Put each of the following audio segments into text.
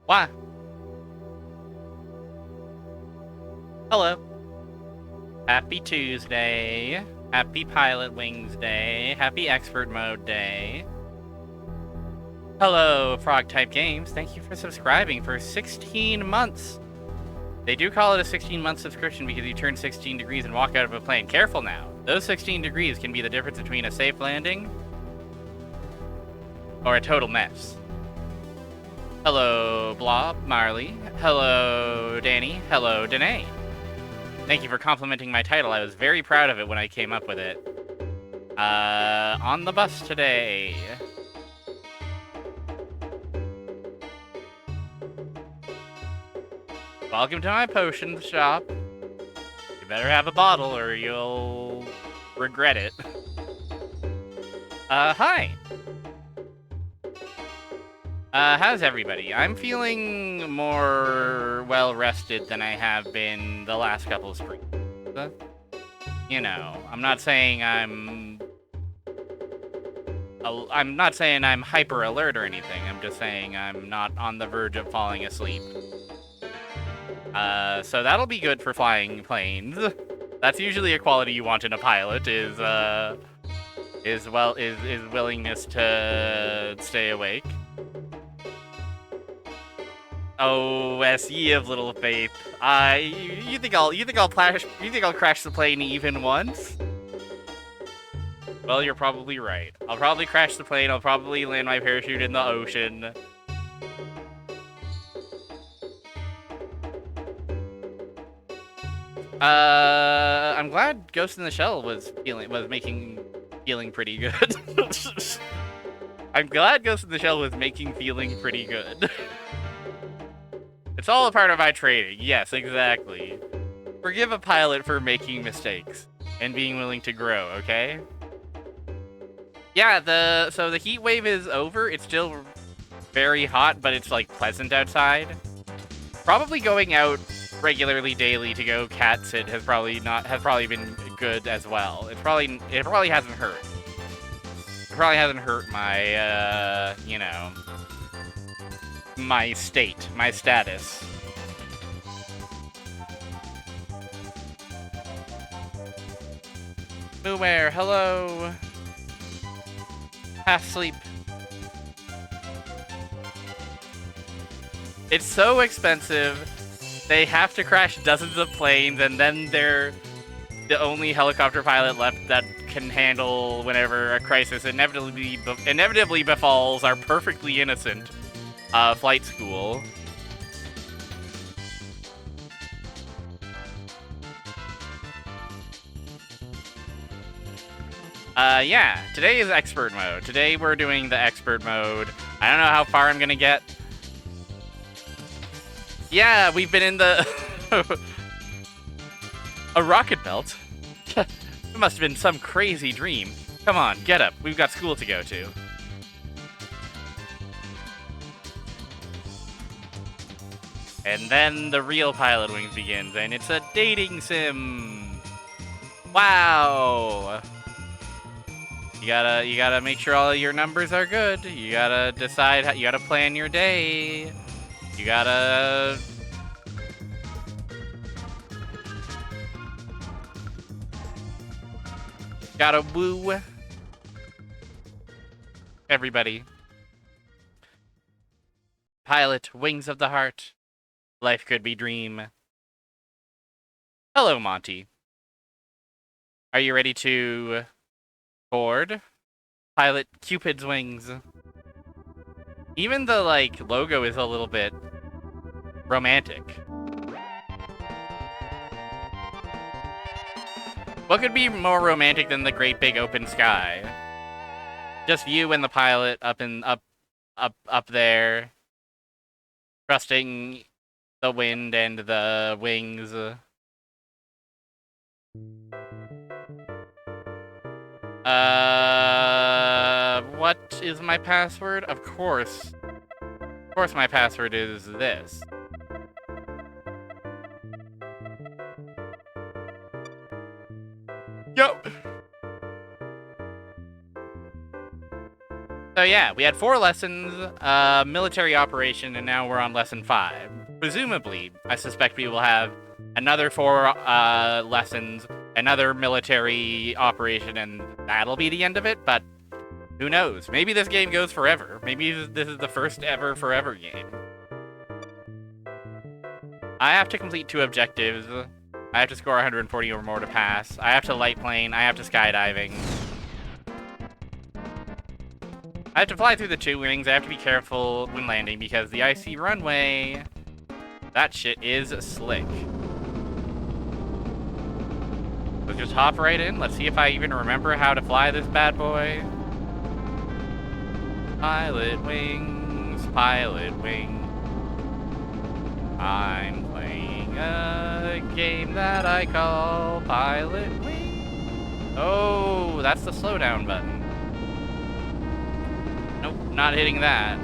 Why? Hello. Happy Tuesday. Happy Pilot Wings Day. Happy Expert Mode Day. Hello, Frog Type Games. Thank you for subscribing for 16 months. They do call it a 16-month subscription because you turn 16 degrees and walk out of a plane. Careful now. Those 16 degrees can be the difference between a safe landing or a total mess. Hello, Blob, Marley. Hello, Danny. Hello, Danae. Thank you for complimenting my title. I was very proud of it when I came up with it. On the bus today. Welcome to my potion shop. You better have a bottle or you'll regret it. Hi. How's everybody? I'm feeling more well-rested than I have been the last couple of springs. You know, I'm not saying I'm hyper alert or anything. I'm just saying I'm not on the verge of falling asleep. So that'll be good for flying planes. That's usually a quality you want in a pilot, is willingness to stay awake. Oh, SE of little faith. You think I'll crash the plane even once? Well, you're probably right. I'll probably crash the plane. I'll probably land my parachute in the ocean. I'm glad Ghost in the Shell was feeling pretty good. I'm glad Ghost in the Shell was feeling pretty good. It's all a part of my training. Yes, exactly. Forgive a pilot for making mistakes and being willing to grow, okay? Yeah, so the heat wave is over. It's still very hot, but it's like pleasant outside. Probably going out regularly daily to go cat sit has probably been good as well. It probably hasn't hurt. It probably hasn't hurt my you know, my status. Mooware, hello. Half sleep. It's so expensive. They have to crash dozens of planes, and then they're the only helicopter pilot left that can handle whenever a crisis inevitably befalls our perfectly innocent flight school. Yeah, today is expert mode. Today we're doing the expert mode. I don't know how far I'm gonna get. Yeah, we've been in the a rocket belt. It must have been some crazy dream. Come on, get up. We've got school to go to. And then the real Pilot Wings begins, and it's a dating sim. Wow. You gotta make sure all of your numbers are good. You gotta decide how, you gotta plan your day. You gotta woo everybody. Pilot, wings of the heart. Life could be dream. Hello, Monty. Are you ready to board? Pilot Cupid's wings. Even the, like, logo is a little bit romantic. What could be more romantic than the great big open sky? Just you and the pilot up there, trusting the wind and the wings. What is my password? Of course my password is this. Yo! So yeah, we had 4 lessons, military operation, and now we're on lesson 5. Presumably, I suspect we will have another 4 lessons, another military operation, and that'll be the end of it, but who knows? Maybe this game goes forever. Maybe this is the first ever forever game. I have to complete 2 objectives. I have to score 140 or more to pass. I have to light plane. I have to skydiving. I have to fly through the 2 wings. I have to be careful when landing because the icy runway, that shit is slick. So just hop right in. Let's see if I even remember how to fly this bad boy. Pilot wings, pilot wings. I'm playing a game that I call Pilot Wings. Oh, that's the slowdown button. Nope, not hitting that.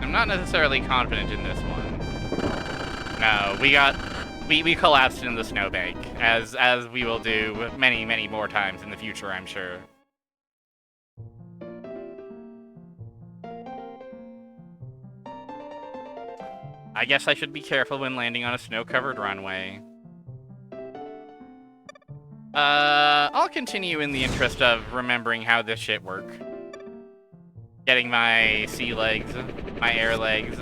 I'm not necessarily confident in this one. No, we collapsed in the snowbank, as we will do many, many more times in the future, I'm sure. I guess I should be careful when landing on a snow-covered runway. I'll continue in the interest of remembering how this shit works. Getting my sea legs, my air legs.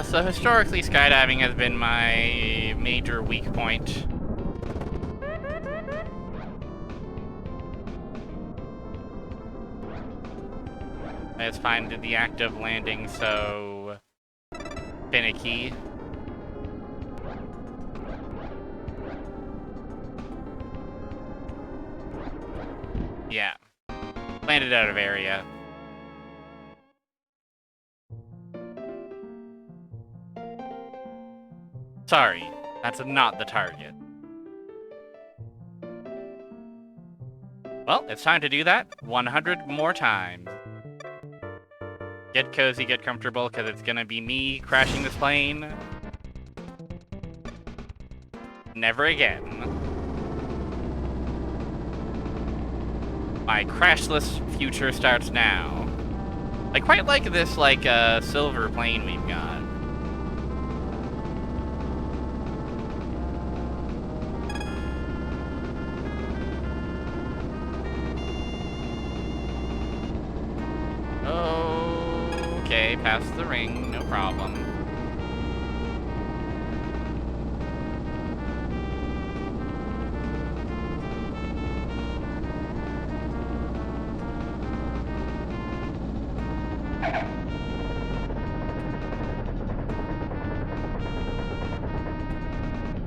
So historically, skydiving has been my major weak point. I just find the act of landing so finicky. Yeah. Landed out of area. Sorry, that's not the target. Well, it's time to do that 100 more times. Get cozy, get comfortable, because it's gonna be me crashing this plane. Never again. My crashless future starts now. I quite like this, silver plane we've got. Okay, past the ring, no problem.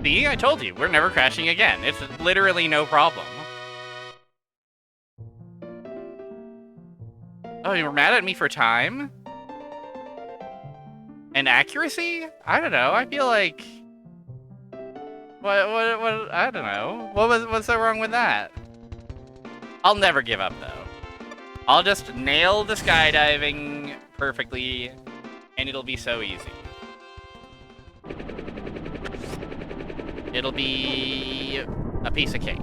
See, I told you, we're never crashing again. It's literally no problem. Oh, you were mad at me for time? And accuracy? I don't know. I feel like... What, I don't know. What's so wrong with that? I'll never give up, though. I'll just nail the skydiving perfectly, and it'll be so easy. It'll be a piece of cake.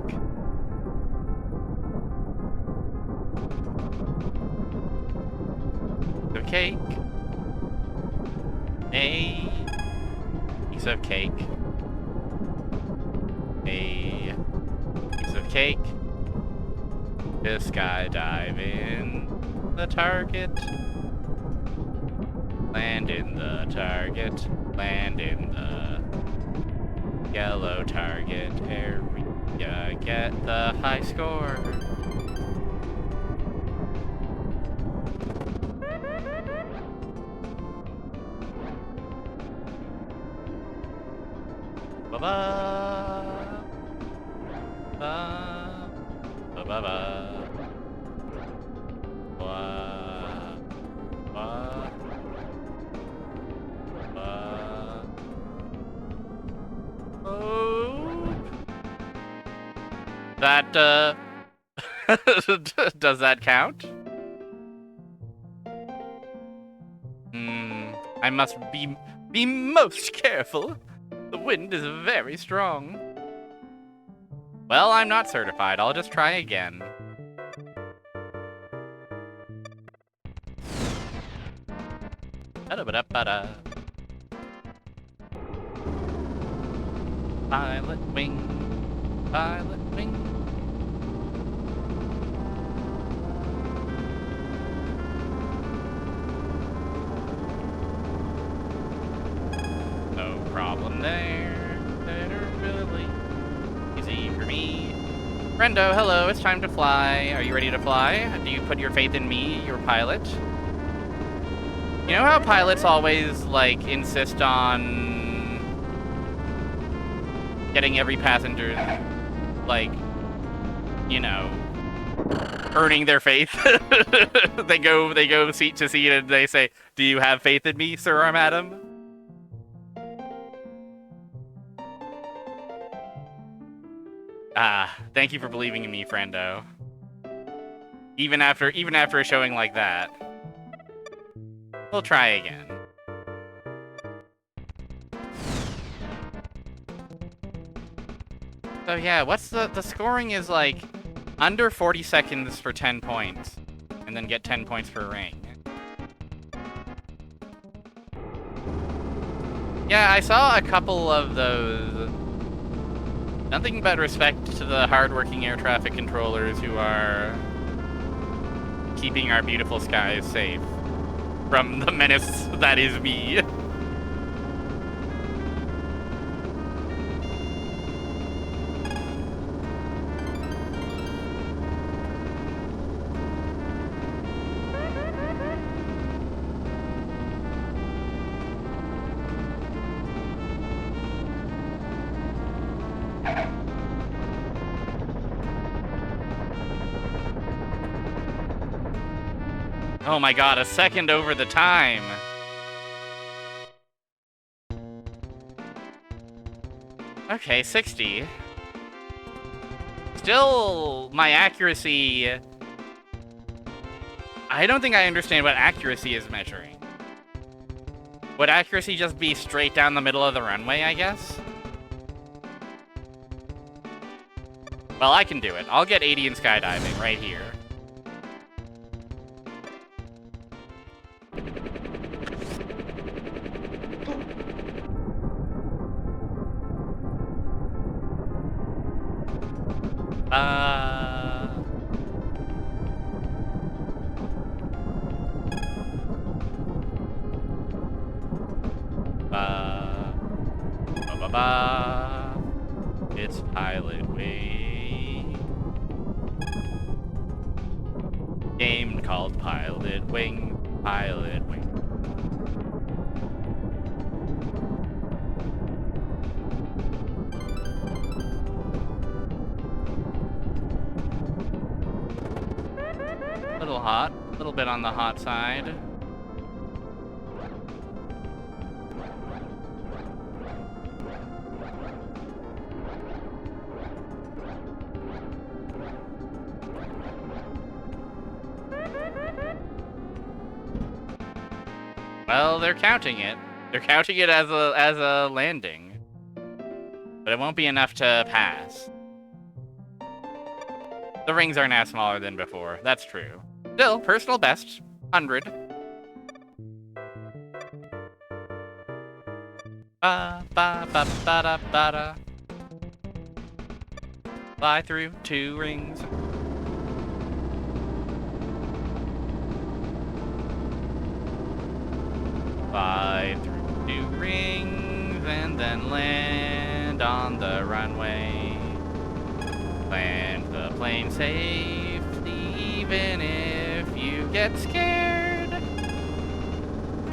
The cake. A piece of cake. A piece of cake. To skydive in the target. Land in the target. Land in the Yellow target area, get the high score. Ba-ba. Ba. Ba-ba-ba. Ba. Ba. Ba. Oh. That, does that count? I must be most careful. The wind is very strong. Well, I'm not certified. I'll just try again. Ba-da-ba-da-ba-da. Pilot wing, pilot wing. No problem there. Better really easy for me. Brendo, hello, it's time to fly. Are you ready to fly? Do you put your faith in me, your pilot? You know how pilots always, like, insist on getting every passenger, like, you know, earning their faith? They go seat to seat and they say, "Do you have faith in me, sir or madam?" Ah, thank you for believing in me, friendo. Even after a showing like that. We'll try again. So yeah, what's the scoring is like under 40 seconds for 10 points. And then get 10 points per ring. Yeah, I saw a couple of those. Nothing but respect to the hardworking air traffic controllers who are keeping our beautiful skies safe from the menace that is me. Oh my god, a second over the time. Okay, 60. Still, my accuracy... I don't think I understand what accuracy is measuring. Would accuracy just be straight down the middle of the runway, I guess? Well, I can do it. I'll get 80 in skydiving right here. It's pilot wing. Game called Pilot Wing. Pilot Wing. A little hot. A little bit on the hot side. Well, they're counting it. They're counting it as a landing. But it won't be enough to pass. The rings are now smaller than before. That's true. Still, personal best. 100. Ba-ba-ba-ba-da-ba-da. Fly through 2 rings. Fly through 2 rings and then land land on the runway. Land the plane safe, even if you get scared.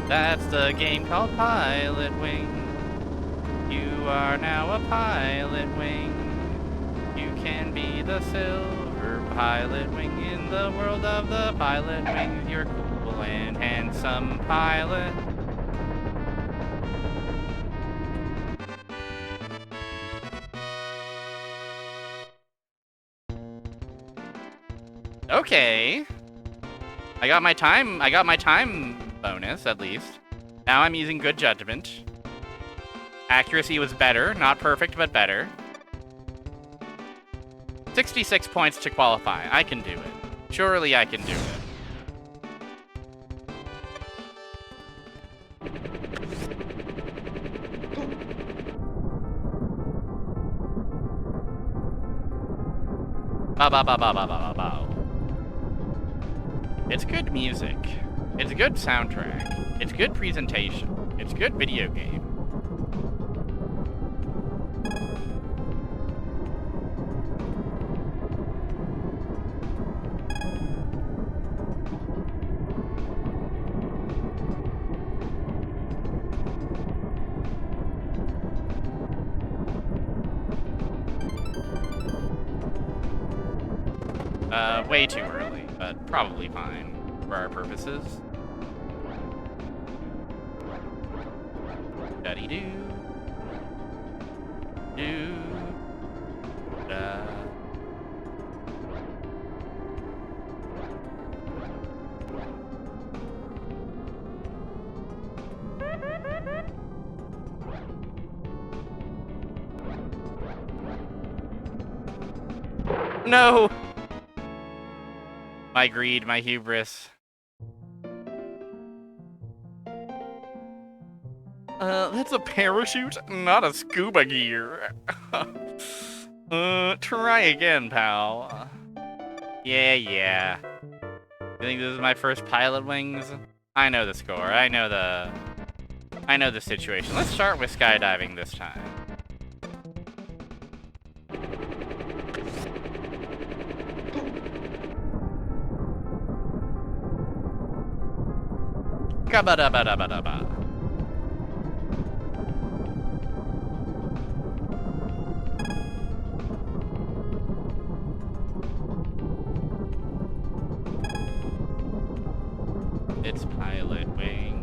That's the game called Pilotwings. You are now a Pilotwing. You can be the silver Pilotwing in the world of the Pilotwings. You're cool and handsome pilot. Okay. I got my time bonus, at least. Now I'm using good judgment. Accuracy was better. Not perfect, but better. 66 points to qualify. I can do it. Surely I can do it. Ba ba ba ba ba ba ba ba. It's good music. It's good soundtrack. It's good presentation. It's good video game. Way too early, but probably fine for our purposes. Da-dee-doo. Do. Da. No! My greed, my hubris. That's a parachute, not a scuba gear. Try again, pal. Yeah. You think this is my first Pilotwings? I know the score. I know the situation. Let's start with skydiving this time. Gabba-dabba-dabba-dabba. It's Pilotwing.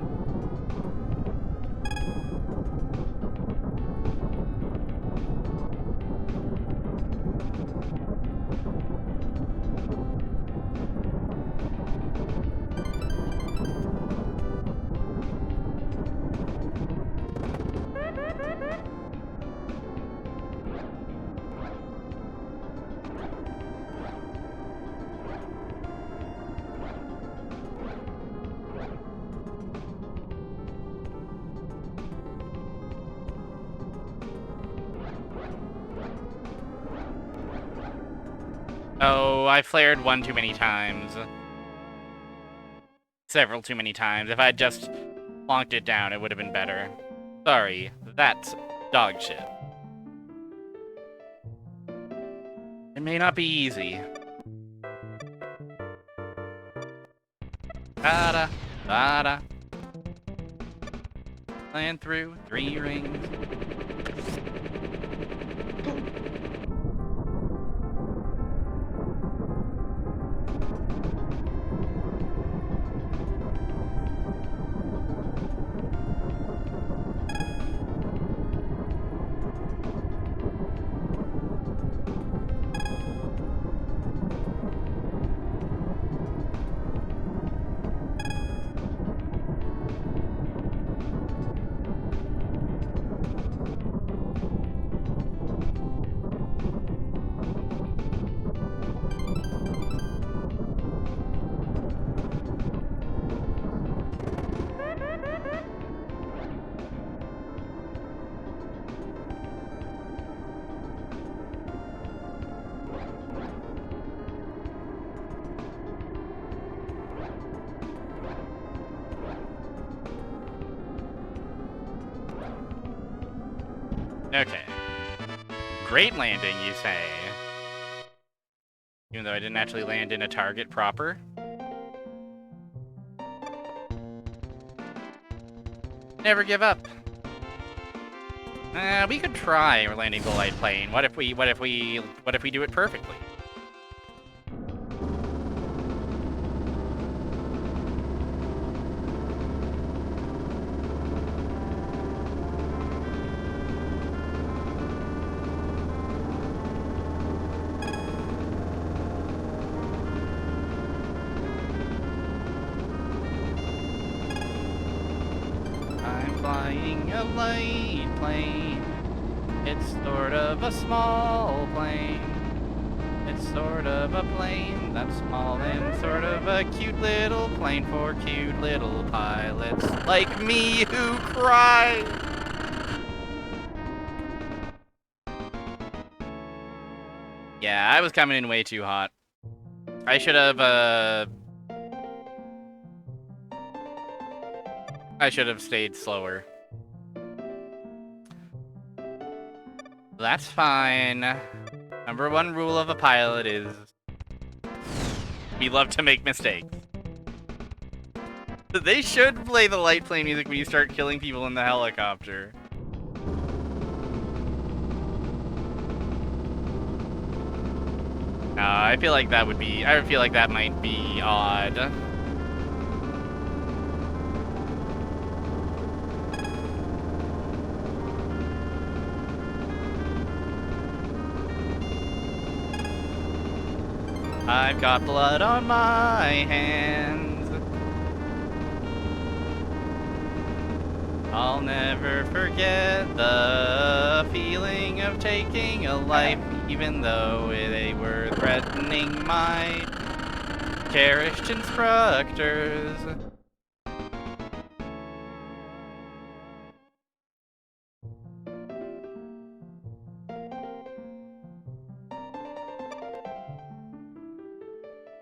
Oh, I flared one too many times. Several too many times. If I had just plonked it down, it would have been better. Sorry, that's dog shit. It may not be easy. Da-da, da-da. Land through 3 rings. Okay. great landing, you say? Even though I didn't actually land in a target proper. Never give up. We could try landing the light plane. What if we do it perfectly? Flying a light plane. It's sort of a small plane. It's sort of a plane that's small and sort of a cute little plane for cute little pilots like me who cry. Yeah, I was coming in way too hot. I should have stayed slower. That's fine. Number one rule of a pilot is we love to make mistakes. They should play the light plane music when you start killing people in the helicopter. I feel like that might be odd. I've got blood on my hands. I'll never forget the feeling of taking a life, even though they were threatening my cherished instructors.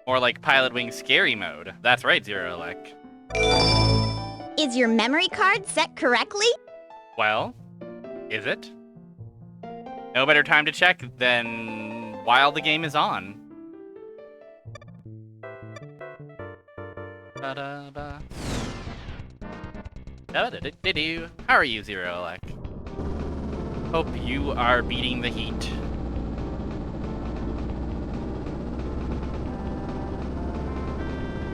Or like pilotwings scary mode. That's right, Zero Elec. Is your memory card set correctly? Well, is it? No better time to check than while the game is on. Ba-da-ba. Da-da-da-da-do. How are you, Zero Elec? Hope you are beating the heat.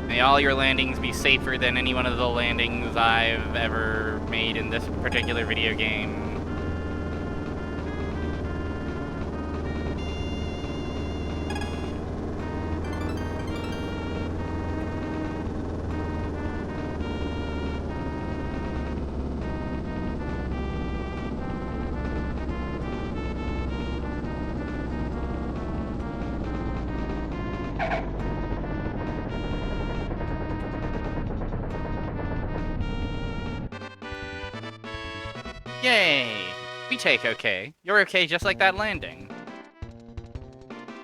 May all your landings be safer than any one of the landings I've ever made in this particular video game. Yay! We take okay. You're okay just like that landing.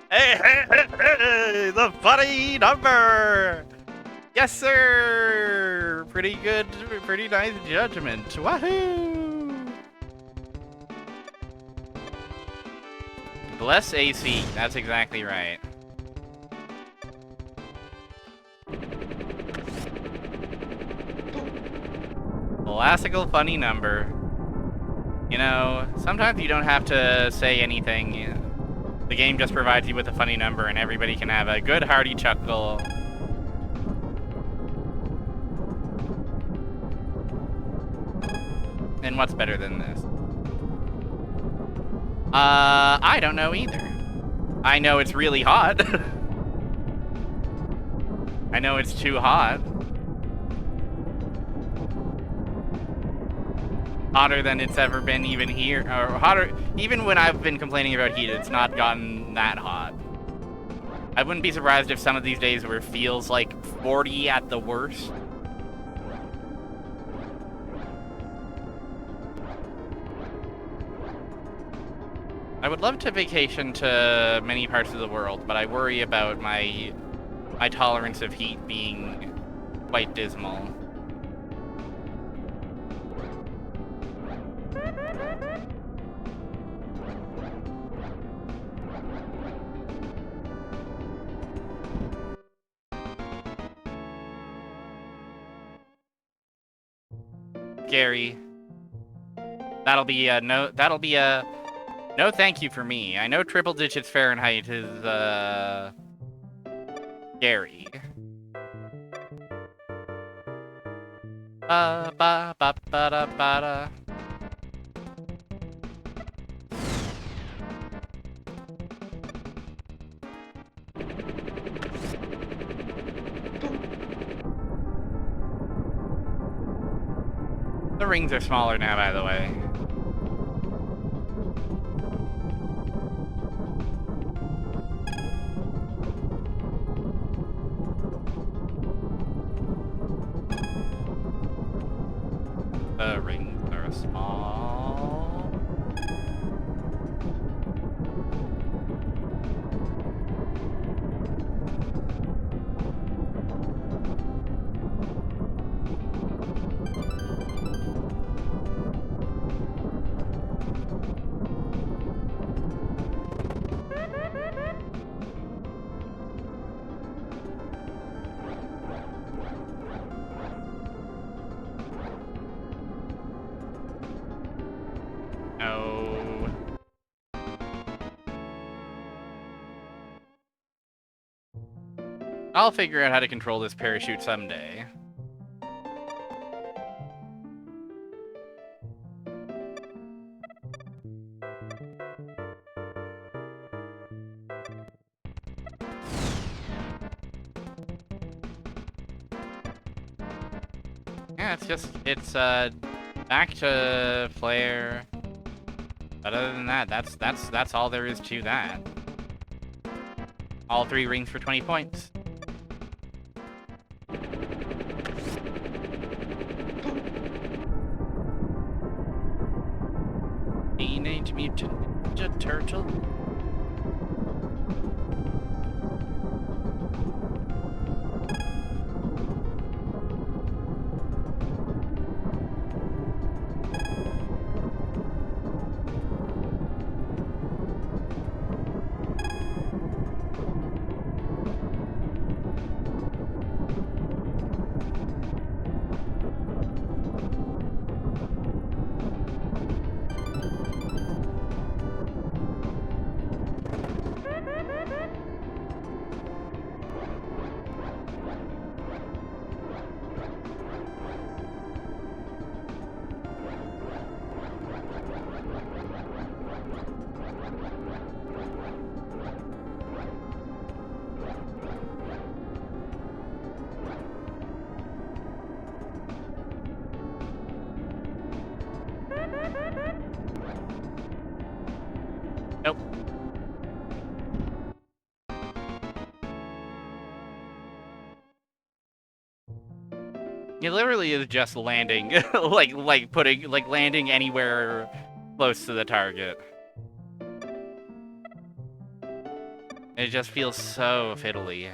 Hey, hey, hey, hey! The funny number! Yes, sir! Pretty good, pretty nice judgment. Wahoo! Bless AC. That's exactly right. Classical funny number. You know, sometimes you don't have to say anything. The game just provides you with a funny number and everybody can have a good hearty chuckle. And what's better than this? I don't know either. I know it's really hot. I know it's too hot. Hotter than it's ever been even here, or hotter, even when I've been complaining about heat, it's not gotten that hot. I wouldn't be surprised if some of these days where it feels like 40 at the worst. I would love to vacation to many parts of the world, but I worry about my tolerance of heat being quite dismal. Gary. That'll be a no. That'll be a no. Thank you for me. I know triple digits Fahrenheit is Gary. Ba ba ba ba da ba da. The rings are smaller now, by the way. The rings are small. No. I'll figure out how to control this parachute someday. Yeah, it's back to flare. But other than that, that's all there is to that. All 3 rings for 20 points. Teenage Mutant Ninja Turtle. Nope. It literally is just landing, like landing anywhere close to the target. It just feels so fiddly.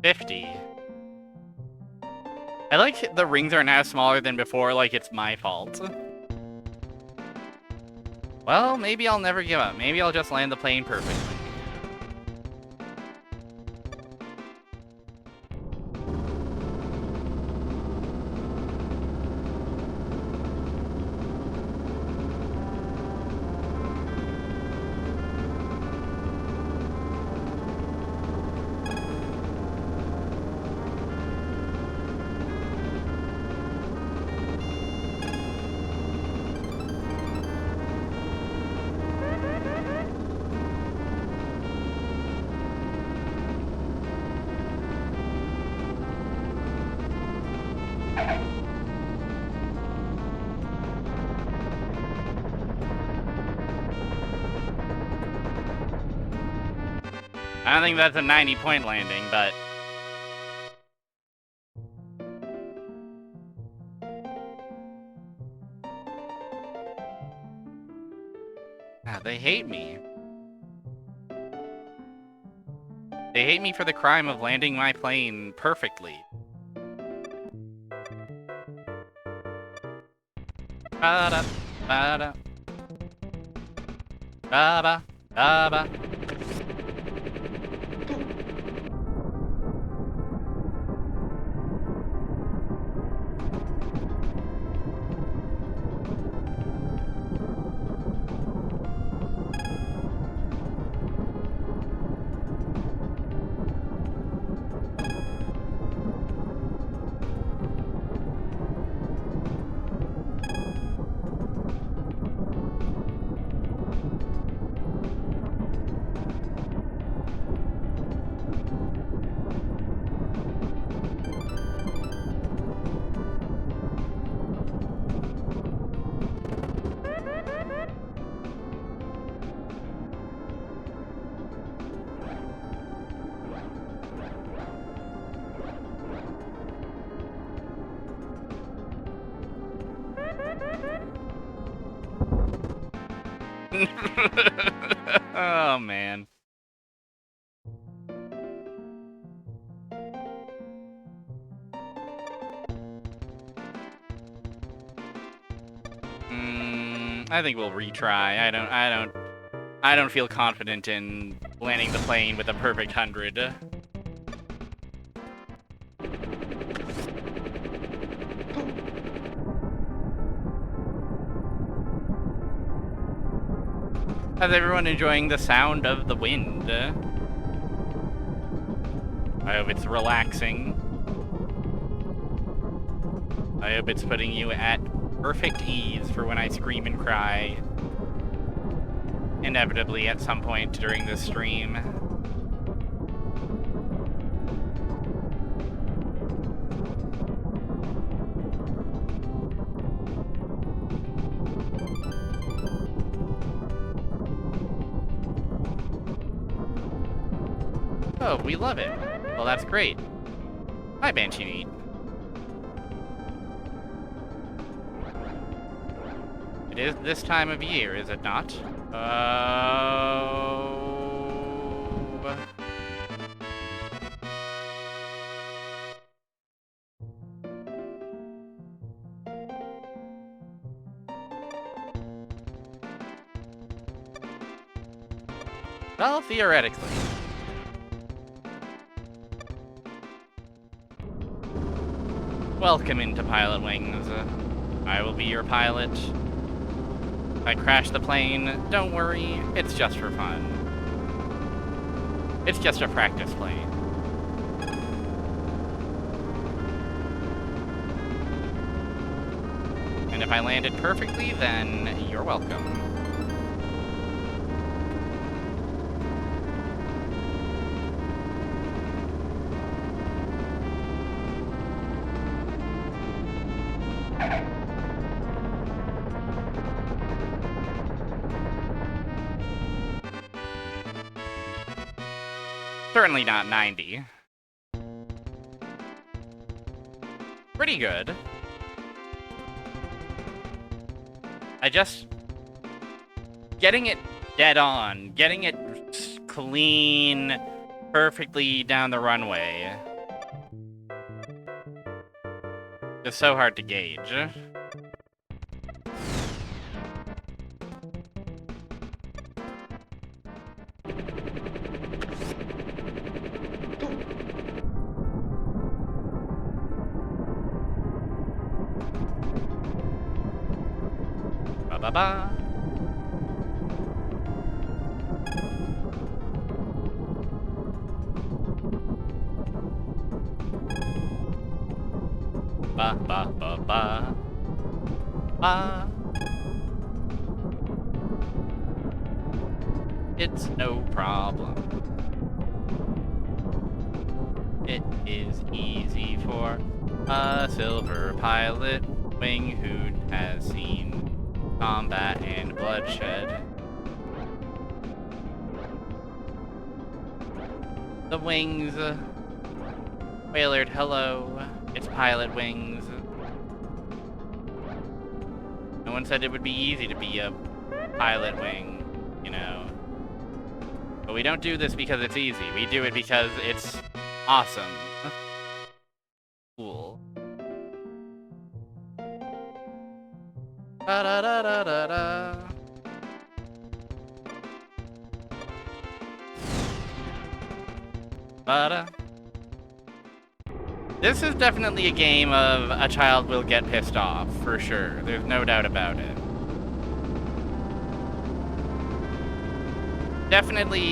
$50. I like the rings are now smaller than before, like it's my fault. Well, maybe I'll never give up. Maybe I'll just land the plane perfectly. I don't think that's a 90-point landing, but... They hate me. They hate me for the crime of landing my plane perfectly. Ba-da, ba-da. Ba-ba, ba-ba. Oh, man. I think we'll retry. I don't feel confident in landing the plane with a perfect 100. How's everyone enjoying the sound of the wind? I hope it's relaxing. I hope it's putting you at perfect ease for when I scream and cry. Inevitably at some point during this stream. Oh, we love it. Well, that's great. Hi, Banshee Neat. It is this time of year, is it not? Well, theoretically. Welcome into Pilotwings. I will be your pilot. If I crash the plane, don't worry, it's just for fun. It's just a practice plane. And if I landed perfectly, then you're welcome. Certainly not 90. Pretty good. Getting it dead on, getting it clean, perfectly down the runway. It's so hard to gauge. Ba-ba-ba. Ba-ba-ba-ba. Ba. It's no problem. It is easy for a silver pilot wing who has seen combat and bloodshed. The wings. Wailard, hello. It's pilot wings. No one said it would be easy to be a pilot wing, you know. But we don't do this because it's easy. We do it because it's awesome. Cool. Da-da-da-da-da-da. Ba-da. This is definitely a game of a child will get pissed off, for sure. There's no doubt about it. Definitely.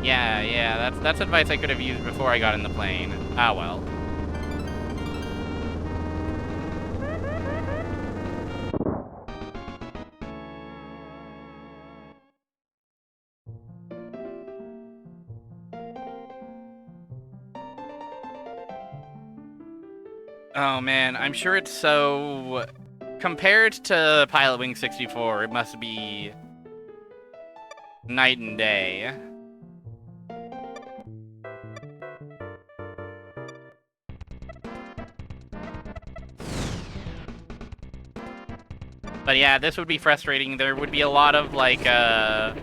Yeah, that's advice I could have used before I got in the plane. Ah, well. Oh man, I'm sure it's so... Compared to Pilotwings 64, it must be night and day. But yeah, this would be frustrating. There would be a lot of, like, I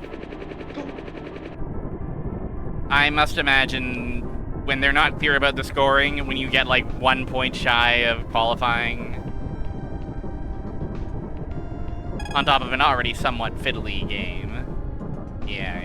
must imagine when they're not clear about the scoring, when you get, like, 1 point shy of qualifying. On top of an already somewhat fiddly game. Yeah.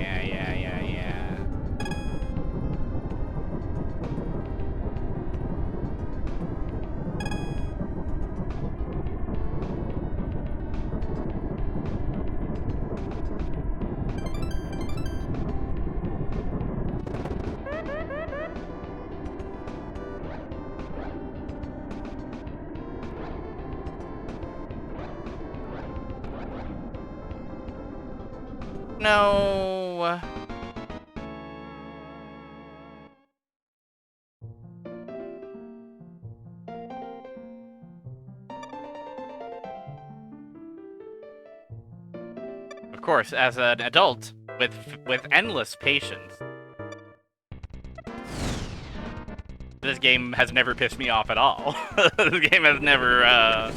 No. Of course, as an adult with endless patience, this game has never pissed me off at all. This game has never.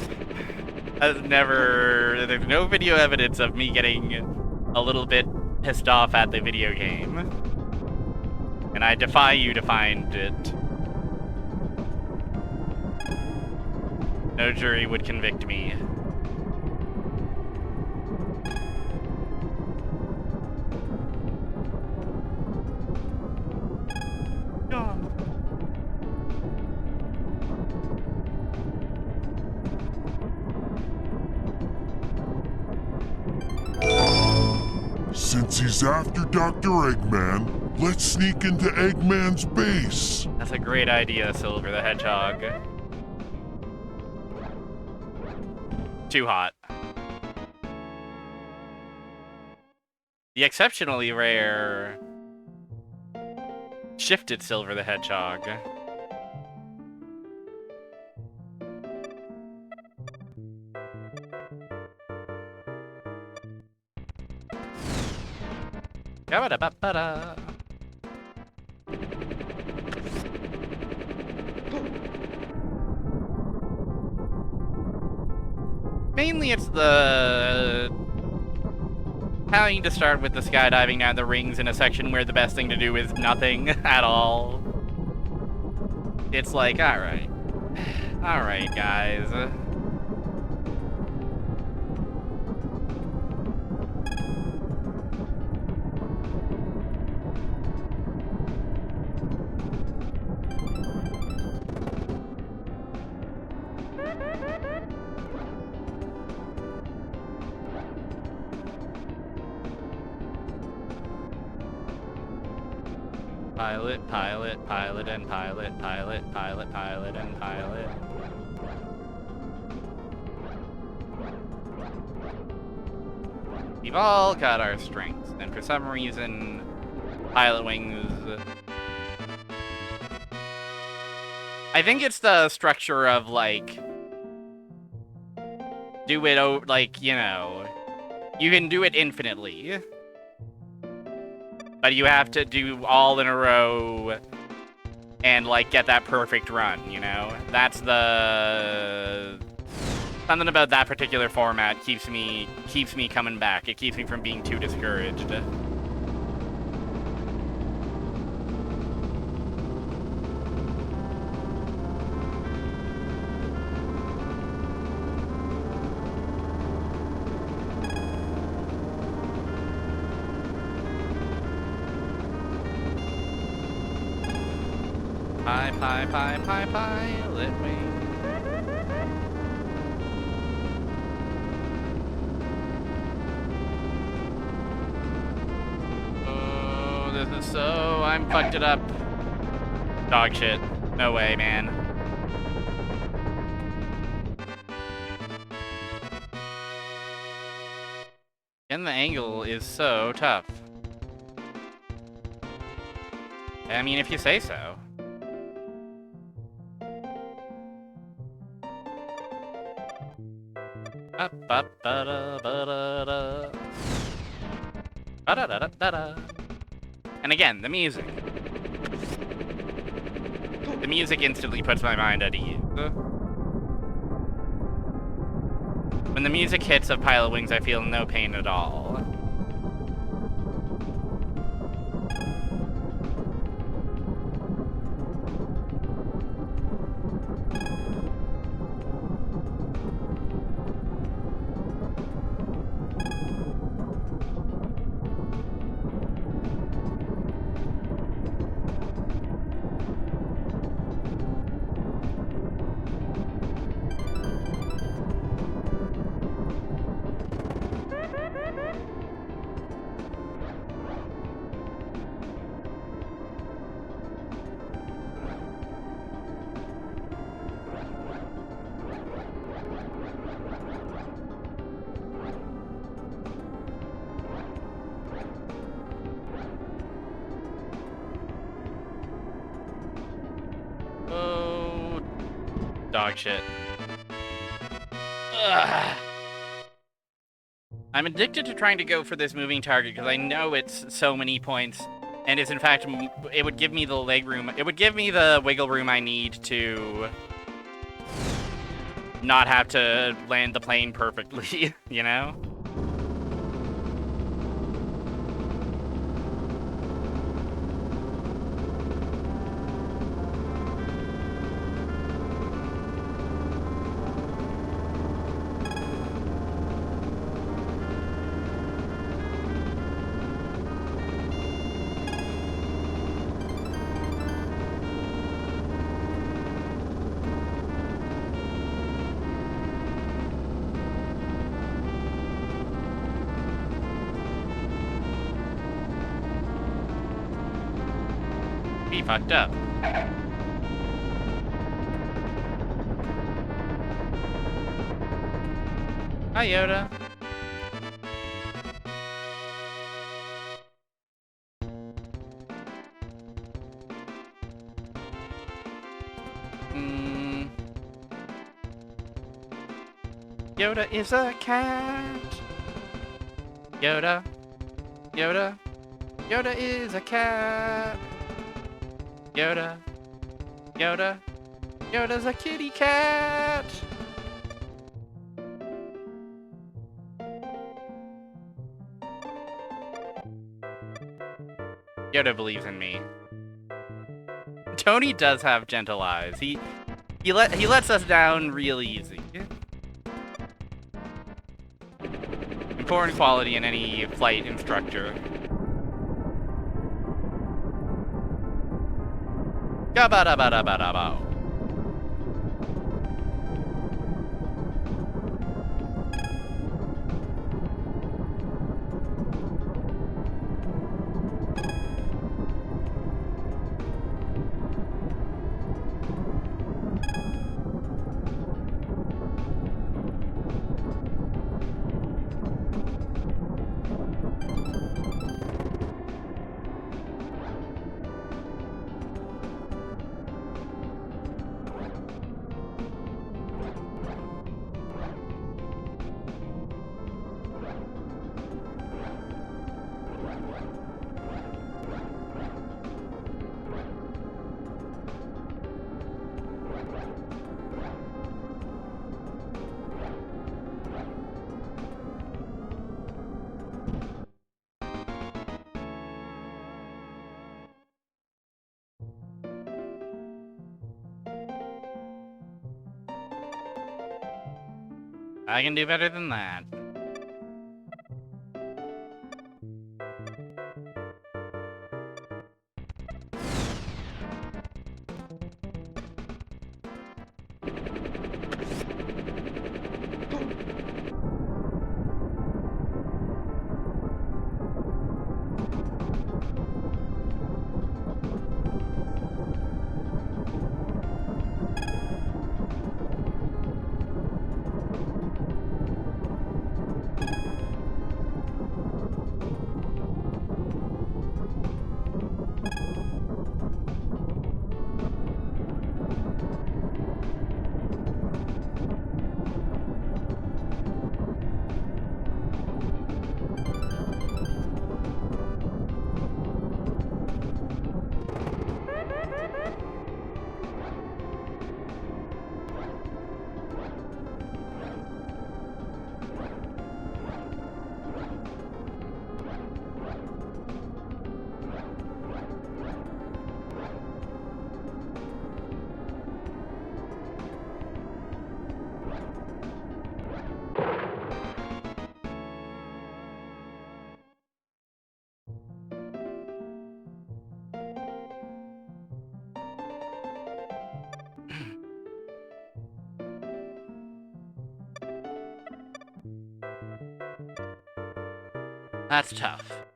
There's no video evidence of me getting a little bit pissed off at the video game. And I defy you to find it. No jury would convict me. Since he's after Dr. Eggman, let's sneak into Eggman's base. That's a great idea, Silver the Hedgehog. Too hot. The exceptionally rare shifted Silver the Hedgehog. Ba-da-ba-ba-da. Mainly it's the having to start with the skydiving down the rings in a section where the best thing to do is nothing at all. It's like, alright. Alright, guys. Pilot, and pilot, and pilot. We've all got our strengths, and for some reason, Pilotwings... I think it's the structure of, like... Do it, like, you know... You can do it infinitely. But you have to do all in a row and, like, get that perfect run, you know? That's the... Something about that particular format keeps me coming back. It keeps me from being too discouraged. Pilotwing. Oh, this is so... I'm fucked it up. Dog shit. No way, man. And the angle is so tough. I mean, if you say so. And again, the music. The music instantly puts my mind at ease. When the music hits of Pilotwings, I feel no pain at all. Oh, dog shit. Ugh. I'm addicted to trying to go for this moving target because I know it's so many points, and is in fact, it would give me the leg room. It would give me the wiggle room I need to not have to land the plane perfectly, you know? He fucked up. Hi, Yoda. Yoda is a cat. Yoda. Yoda. Yoda is a cat. Yoda. Yoda. Yoda's a kitty cat. Yoda believes in me. Tony does have gentle eyes. He lets us down real easy. Important quality in any flight instructor. Gabba-da-ba-da-ba-da-bow. I can do better than that. That's tough.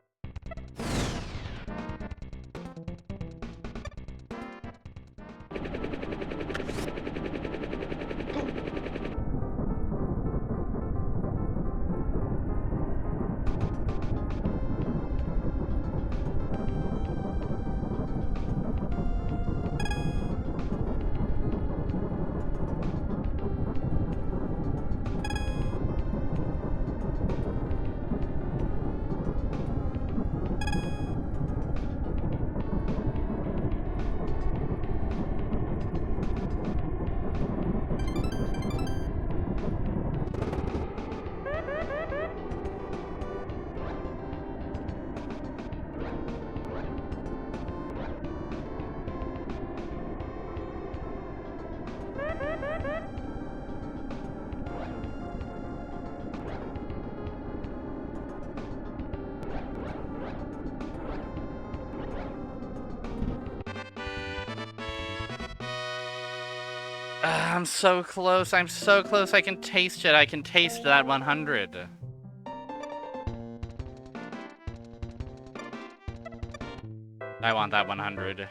I'm so close. I'm so close. I can taste it. I can taste that 100. I want that 100.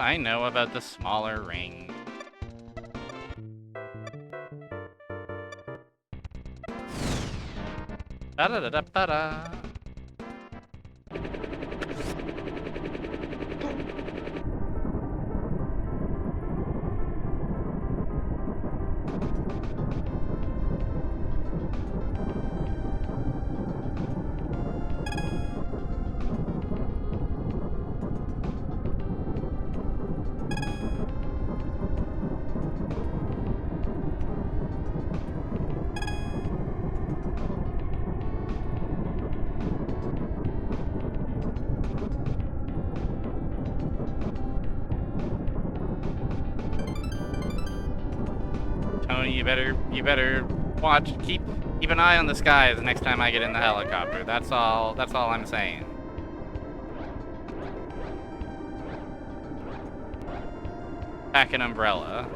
I know about the smaller ring. Da-da-da-da-da-da. Tony, you better watch, keep Keep an eye on the skies next time I get in the helicopter. That's all I'm saying. Pack an umbrella.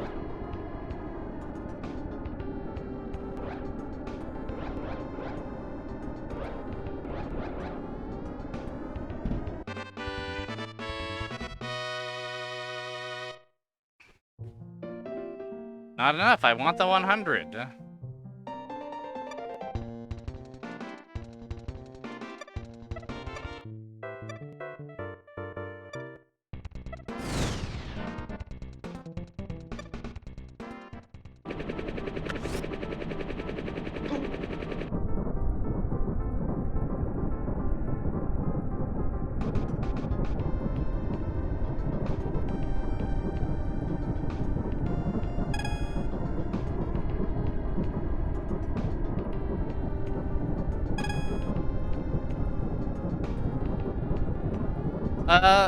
Not enough. I want the 100.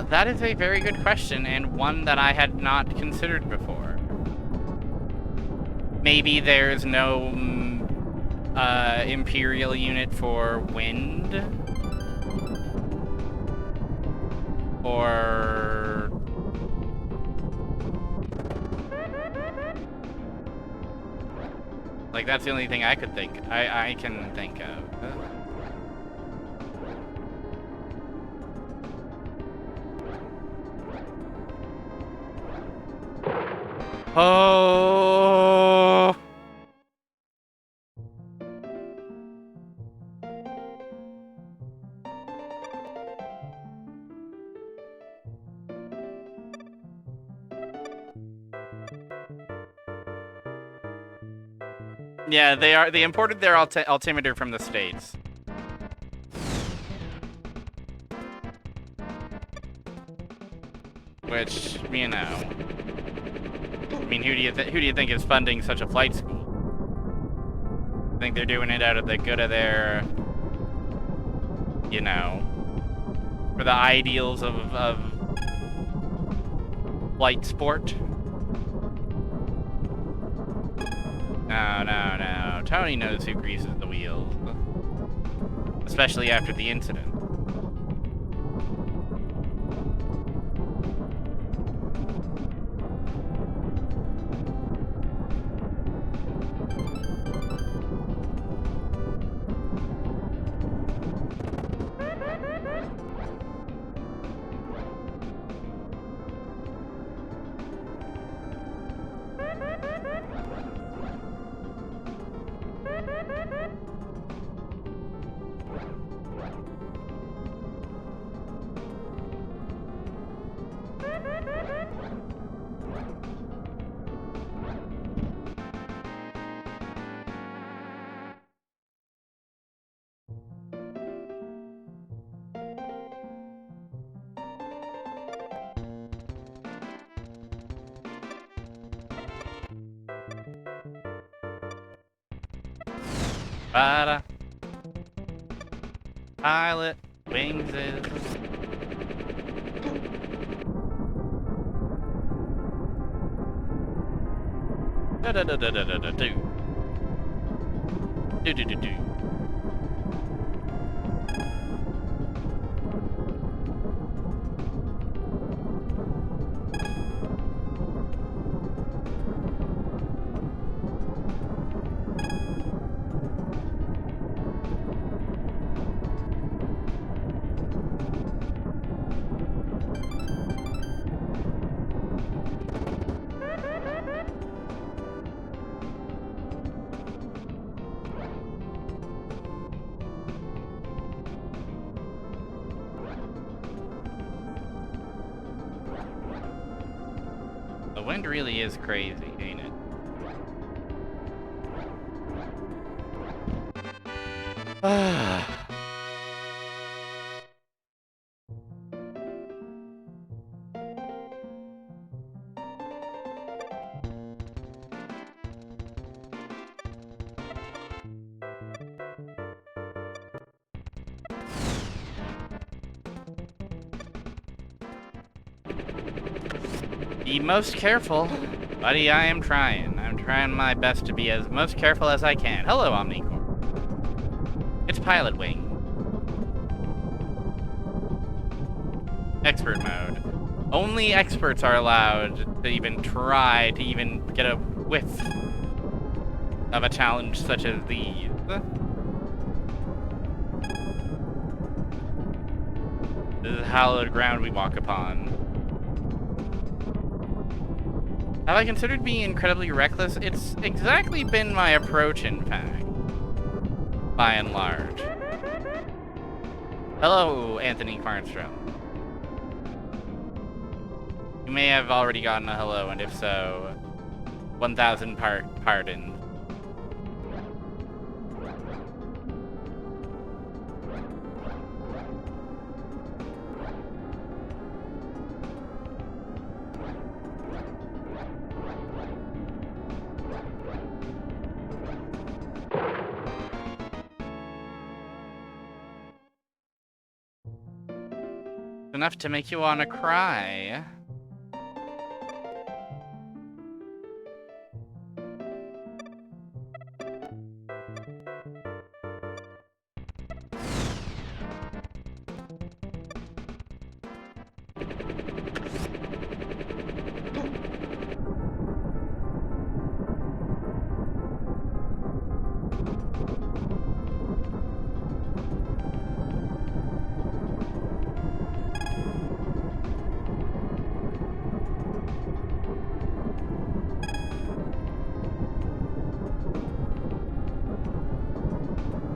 That is a very good question, and one that I had not considered before. Maybe there's no Imperial unit for wind? Or... like, that's the only thing I could think. I can think of. Oh. Yeah, they imported their altimeter from the States. Which, you know, I mean, who do you think is funding such a flight school? I think they're doing it out of the good of their, you know, for the ideals of flight sport. No. Tony knows who greases the wheels, especially after the incident. Bada. Pilot wings is. Da da da da da da da do. Do do do do. The wind really is crazy, ain't it? Be most careful. Buddy, I am trying. I'm trying my best to be as most careful as I can. Hello, Omnicorp. pilot wing. Expert mode. Only experts are allowed to even try to even get a whiff of a challenge such as these. This is hallowed ground we walk upon. Have I considered being incredibly reckless? It's exactly been my approach, in fact. By and large. Hello, Anthony Farnstrom. You may have already gotten a hello, and if so, 1,000 pardons. Enough to make you want to cry.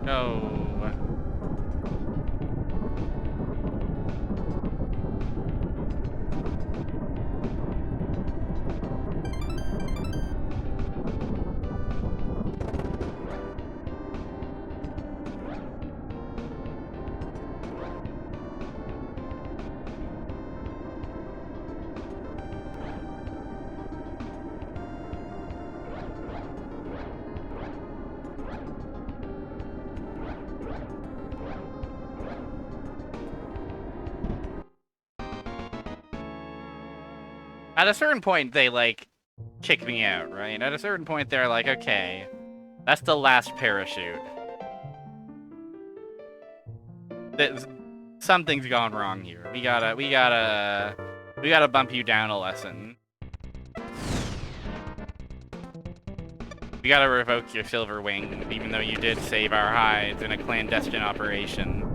No. At a certain point, they, like, kick me out, right? At a certain point, they're like, okay, that's the last parachute. Something's gone wrong here. We gotta bump you down a lesson. We gotta revoke your silver wing, even though you did save our hides in a clandestine operation.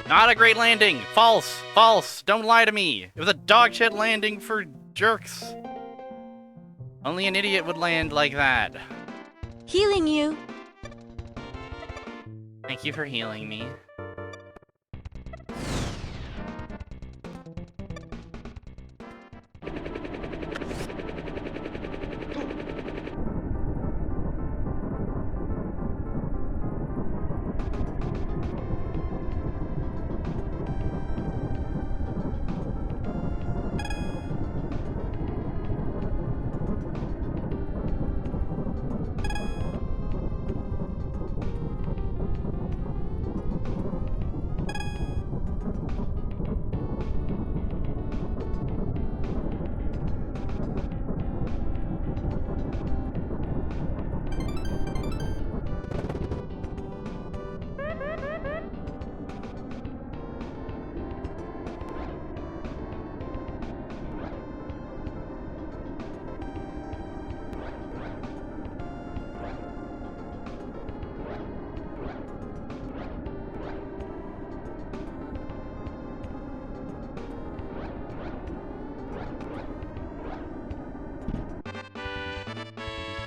Not a great landing! False! False! Don't lie to me! It was a dog shit landing for jerks! Only an idiot would land like that. Healing you. Thank you for healing me.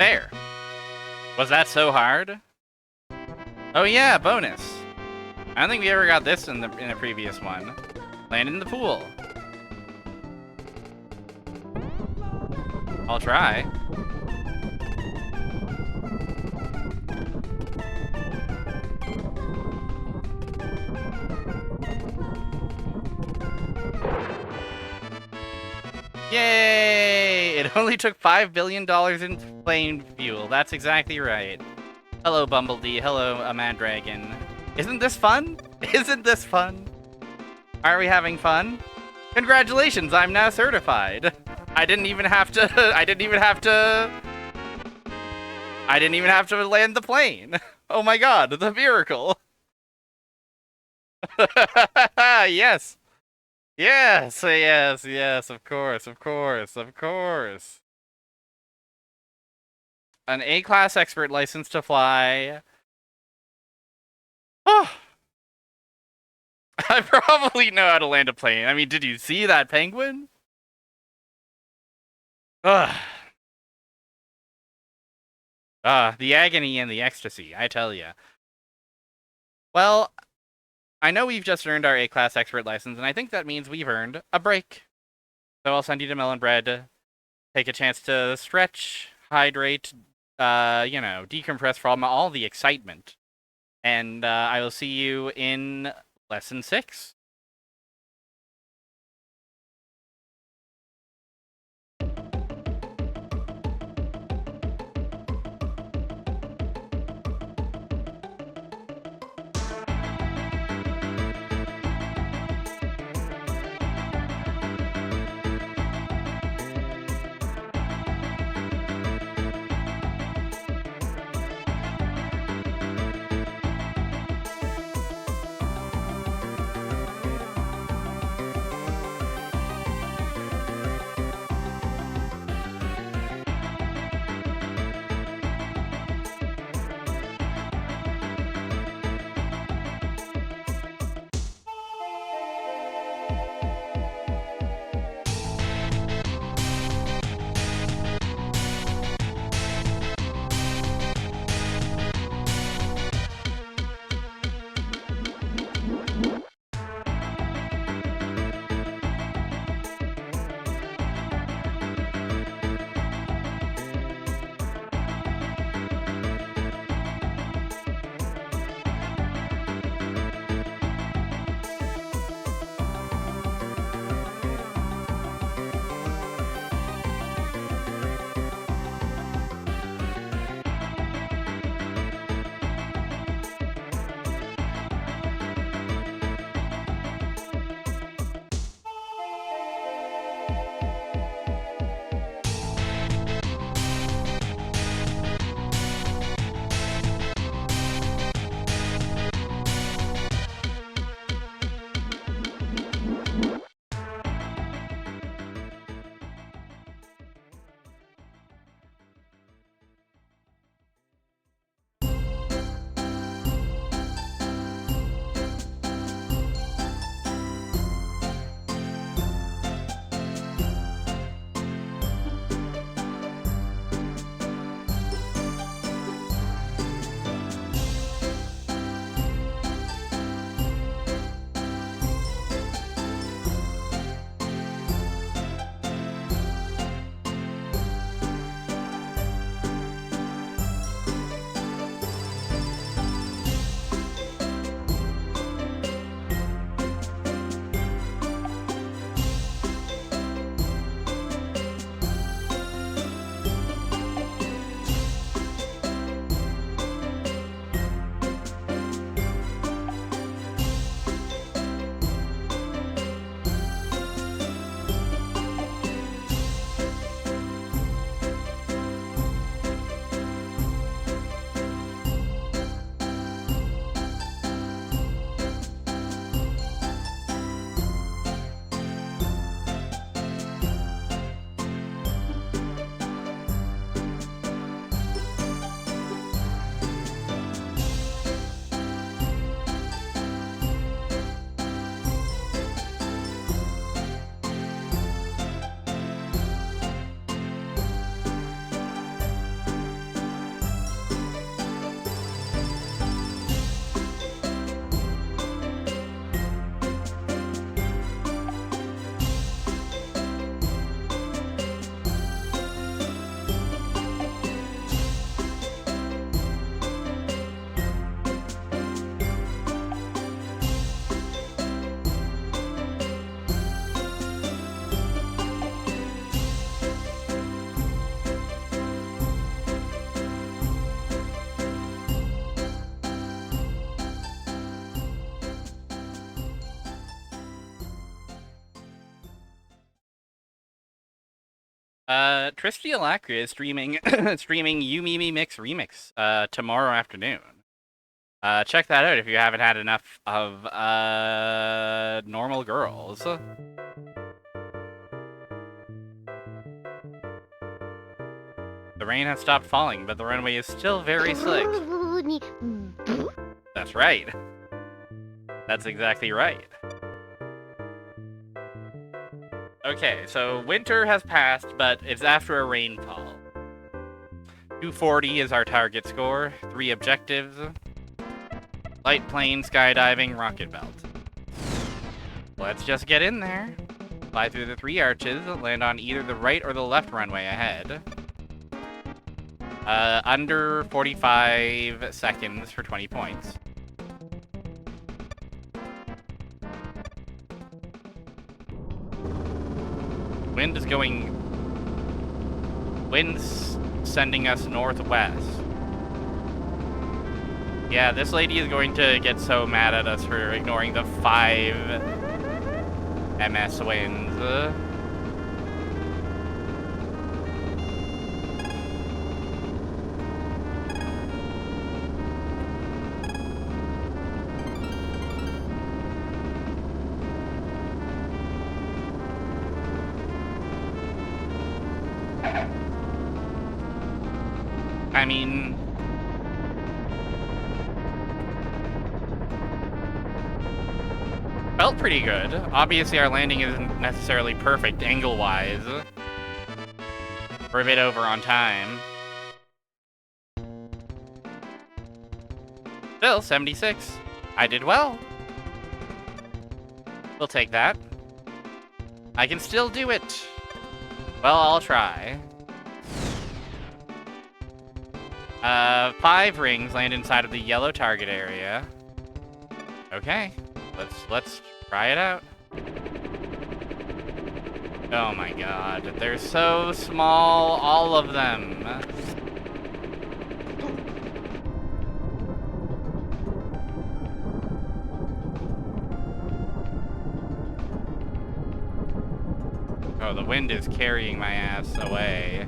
There. Was that so hard? Oh yeah, bonus. I don't think we ever got this in a previous one. Land in the pool. I'll try. Yay! It only took $5 billion in plane fuel. That's exactly right. Hello, Bumblebee. Hello, Mandragon. Isn't this fun? Isn't this fun? Are we having fun? Congratulations, I'm now certified. I didn't even have to I didn't even have to land the plane. Oh my god, the miracle. Yes. Yes, yes, yes, of course, of course, of course. An A-class expert license to fly. Oh. I probably know how to land a plane. I mean, did you see that penguin? Ugh. The agony and the ecstasy, I tell ya. Well, I know we've just earned our A-class expert license, and I think that means we've earned a break. So I'll send you to Melon Bread, take a chance to stretch, hydrate, you know, decompress from all the excitement. And I will see you in Lesson 6. Tristy Alacria is streaming streaming You Me Me Mix Remix tomorrow afternoon. Check that out if you haven't had enough of normal girls. The rain has stopped falling, but the runway is still very slick. That's right. That's exactly right. Okay, so winter has passed, but it's after a rainfall. 240 is our target score, 3 objectives. Light plane, skydiving, rocket belt. Let's just get in there. Fly through the 3 arches, land on either the right or the left runway ahead. Under 45 seconds for 20 points. Wind's sending us northwest. Yeah, this lady is going to get so mad at us for ignoring the 5 MS winds. I mean, felt pretty good. Obviously, our landing isn't necessarily perfect angle-wise. We're a bit over on time. Still, 76. I did well. We'll take that. I can still do it. Well, I'll try. 5 rings land inside of the yellow target area. Okay, let's try it out. Oh my god, they're so small, all of them. Oh, the wind is carrying my ass away.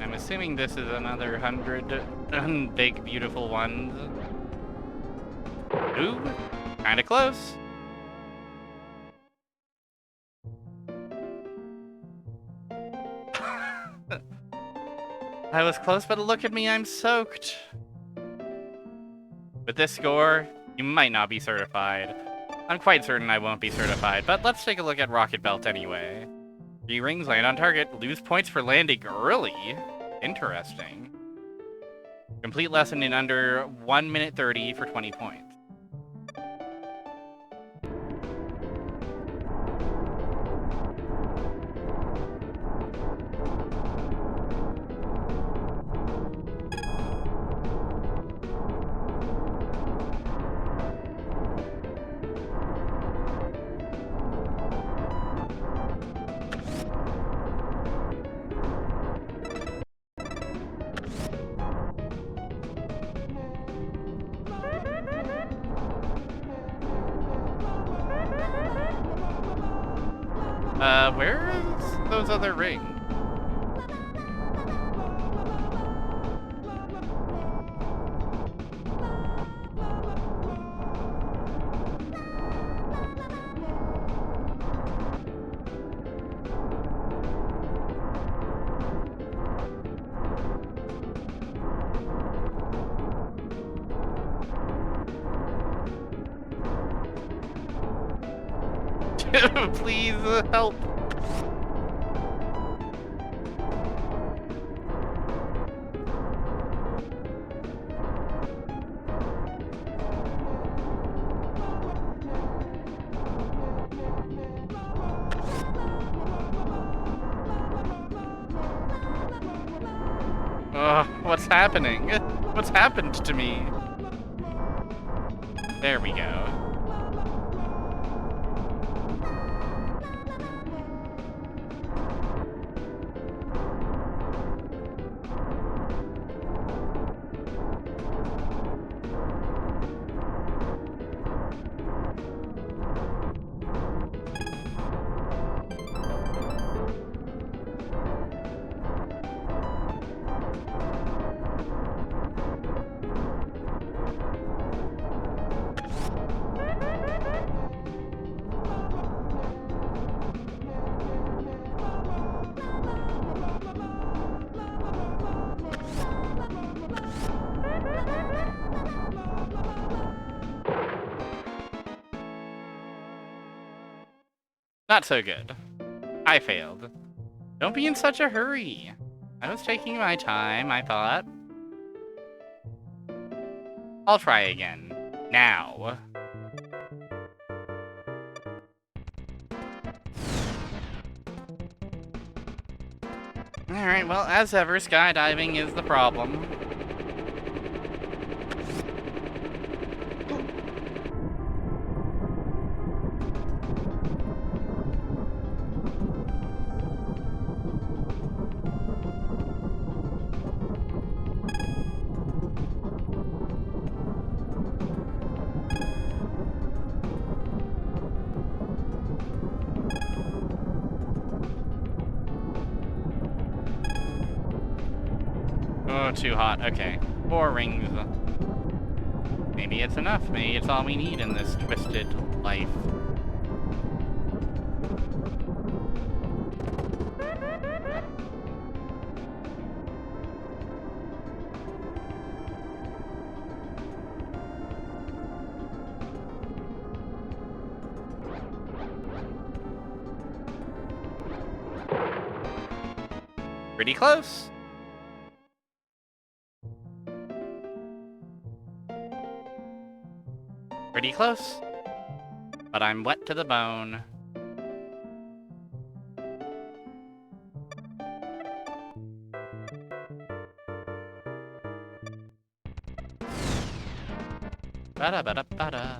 I'm assuming this is another 100 big, beautiful ones. Ooh, kinda close. I was close, but look at me, I'm soaked. With this score, you might not be certified. I'm quite certain I won't be certified, but let's take a look at Rocket Belt anyway. 3 rings land on target, lose points for landing early. Interesting. Complete lesson in under 1 minute 30 for 20 points. Where is those other rings? Please help. Oh, what's happening? What's happened to me? There we go. Not so good. I failed. Don't be in such a hurry. I was taking my time, I thought. I'll try again. Now. Alright, well, as ever, skydiving is the problem. Oh, too hot. Okay. 4 rings. Maybe it's enough. Maybe it's all we need in this twisted life. Pretty close. Pretty close. But I'm wet to the bone. Ba-da-ba-da-ba-da.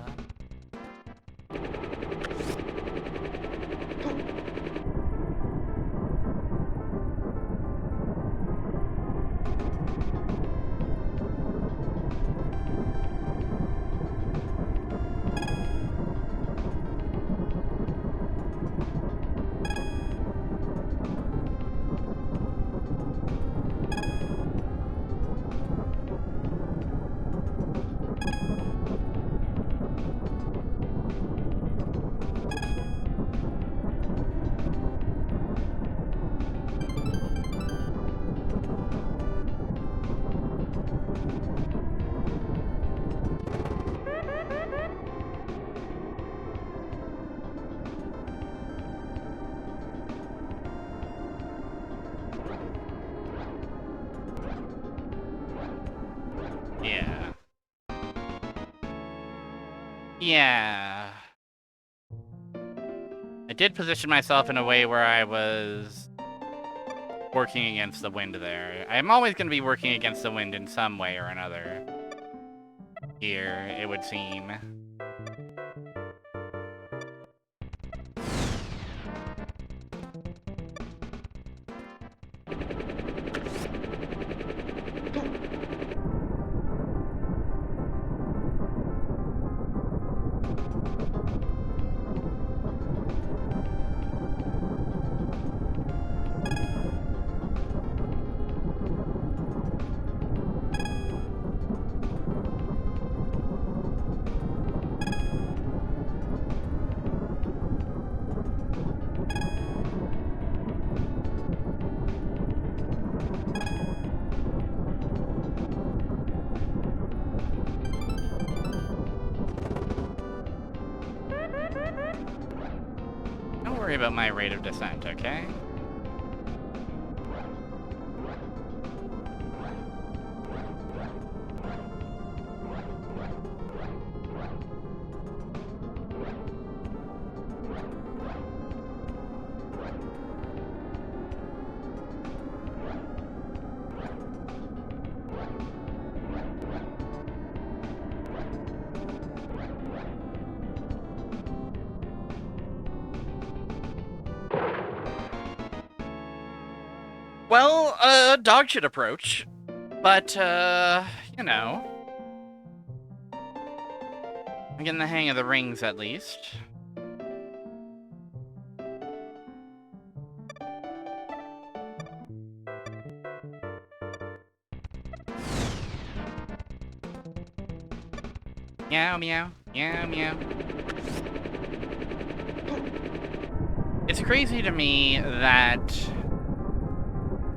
Yeah. Yeah. I did position myself in a way where I was working against the wind there. I'm always going to be working against the wind in some way or another. Here, it would seem. Don't worry about my rate of descent, okay? Well, dog should approach, but, you know. I'm getting the hang of the rings, at least. Meow, meow, meow, meow. It's crazy to me that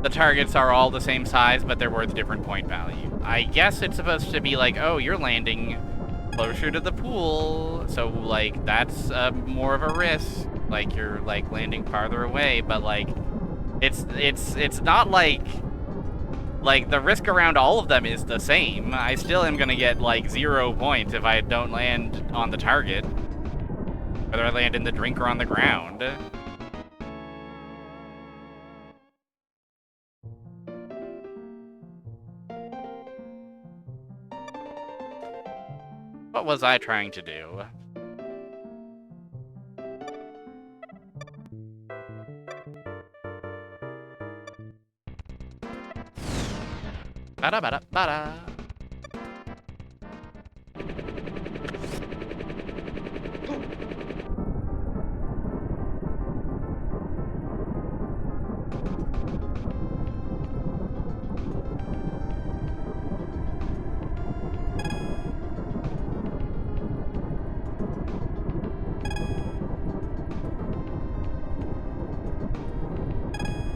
the targets are all the same size, but they're worth different point value. I guess it's supposed to be like, oh, you're landing closer to the pool, so, like, that's more of a risk. Like, you're, like, landing farther away, but, like, it's not like the risk around all of them is the same. I still am gonna get, like, 0 points if I don't land on the target. Whether I land in the drink or on the ground. What was I trying to do? Ba-da-ba-da-ba-da.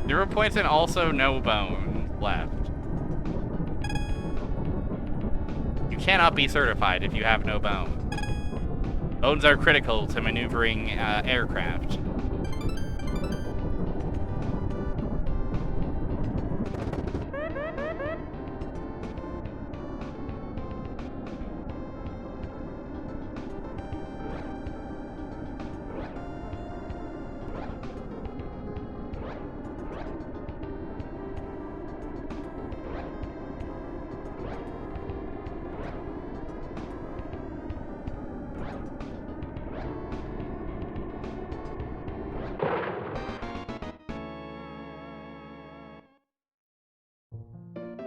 Zero points and also no bone left. You cannot be certified if you have no bone. Bones are critical to maneuvering aircraft.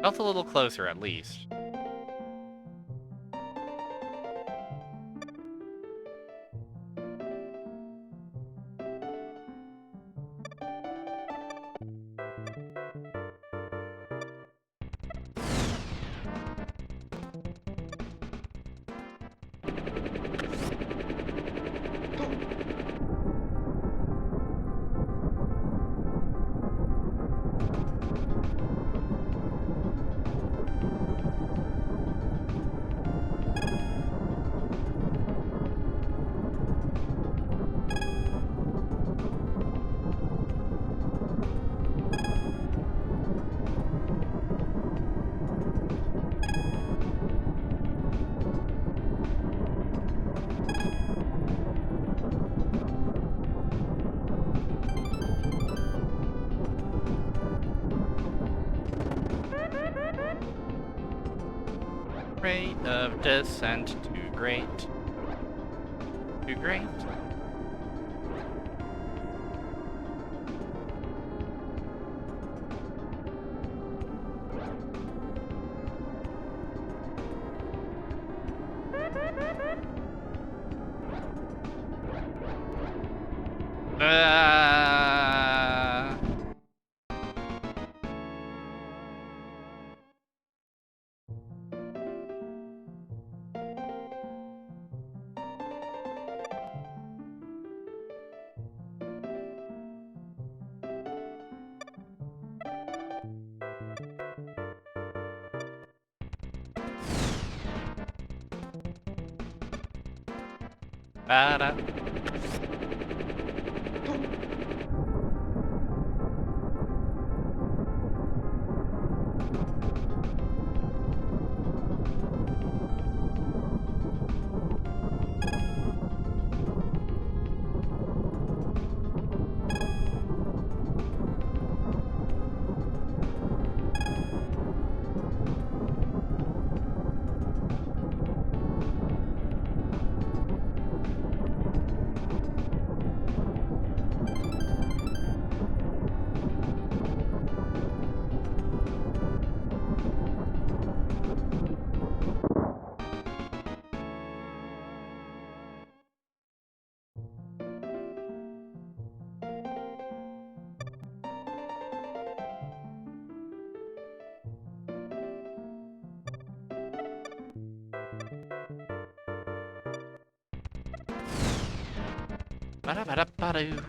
Felt a little closer, at least. Rate of descent too great. Too great. Ba-da. Ba-da-ba-da-ba-doo.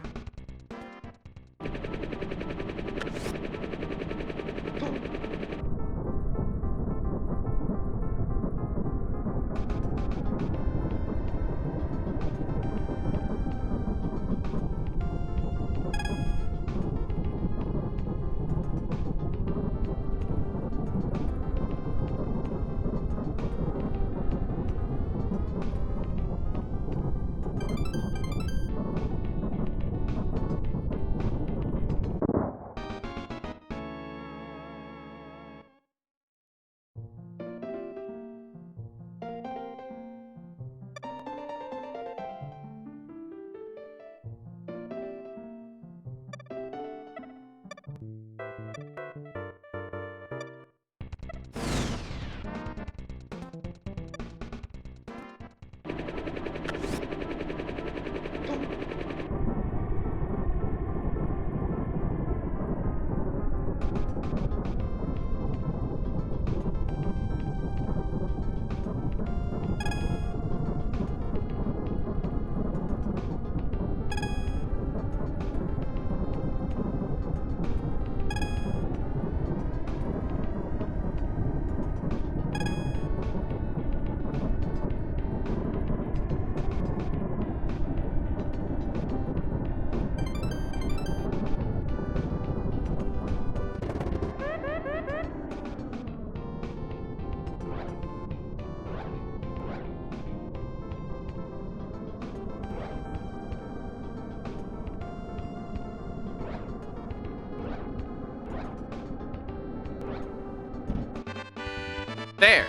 There.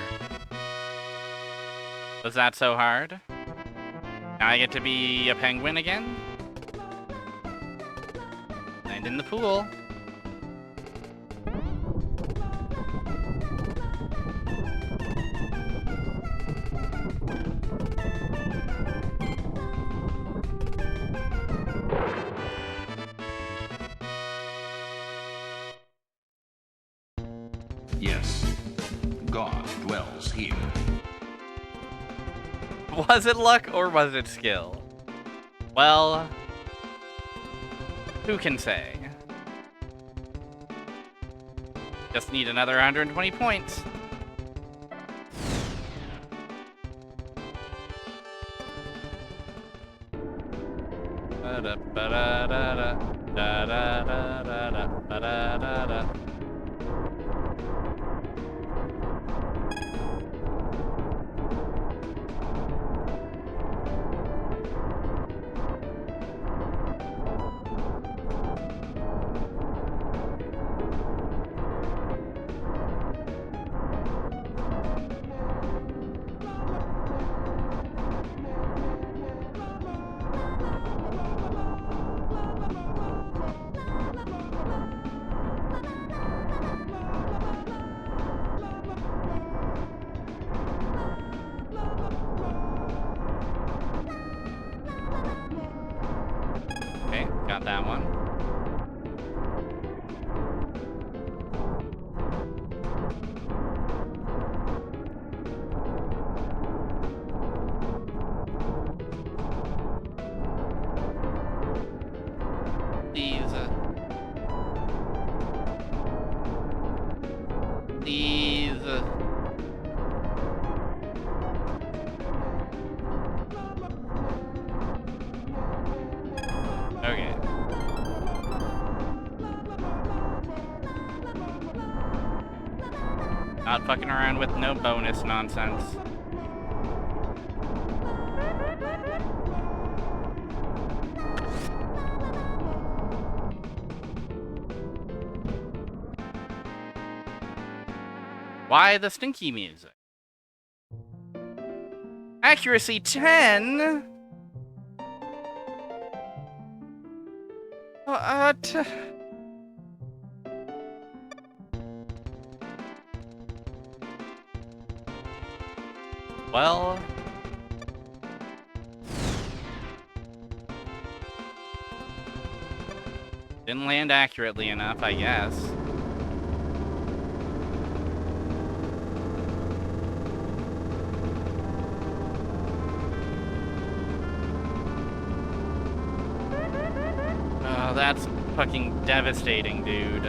Was that so hard? Now I get to be a penguin again? Land in the pool. Yes, God dwells here. Was it luck or was it skill? Well, who can say? Just need another 120 points. Ba-da-ba-da-da-da, da-da-da-da-da, ba-da-da-da. Okay, got that one. These. Okay. Not fucking around with no bonus nonsense. Why the stinky music? Accuracy 10? What? Well... didn't land accurately enough, I guess. Oh, that's fucking devastating, dude.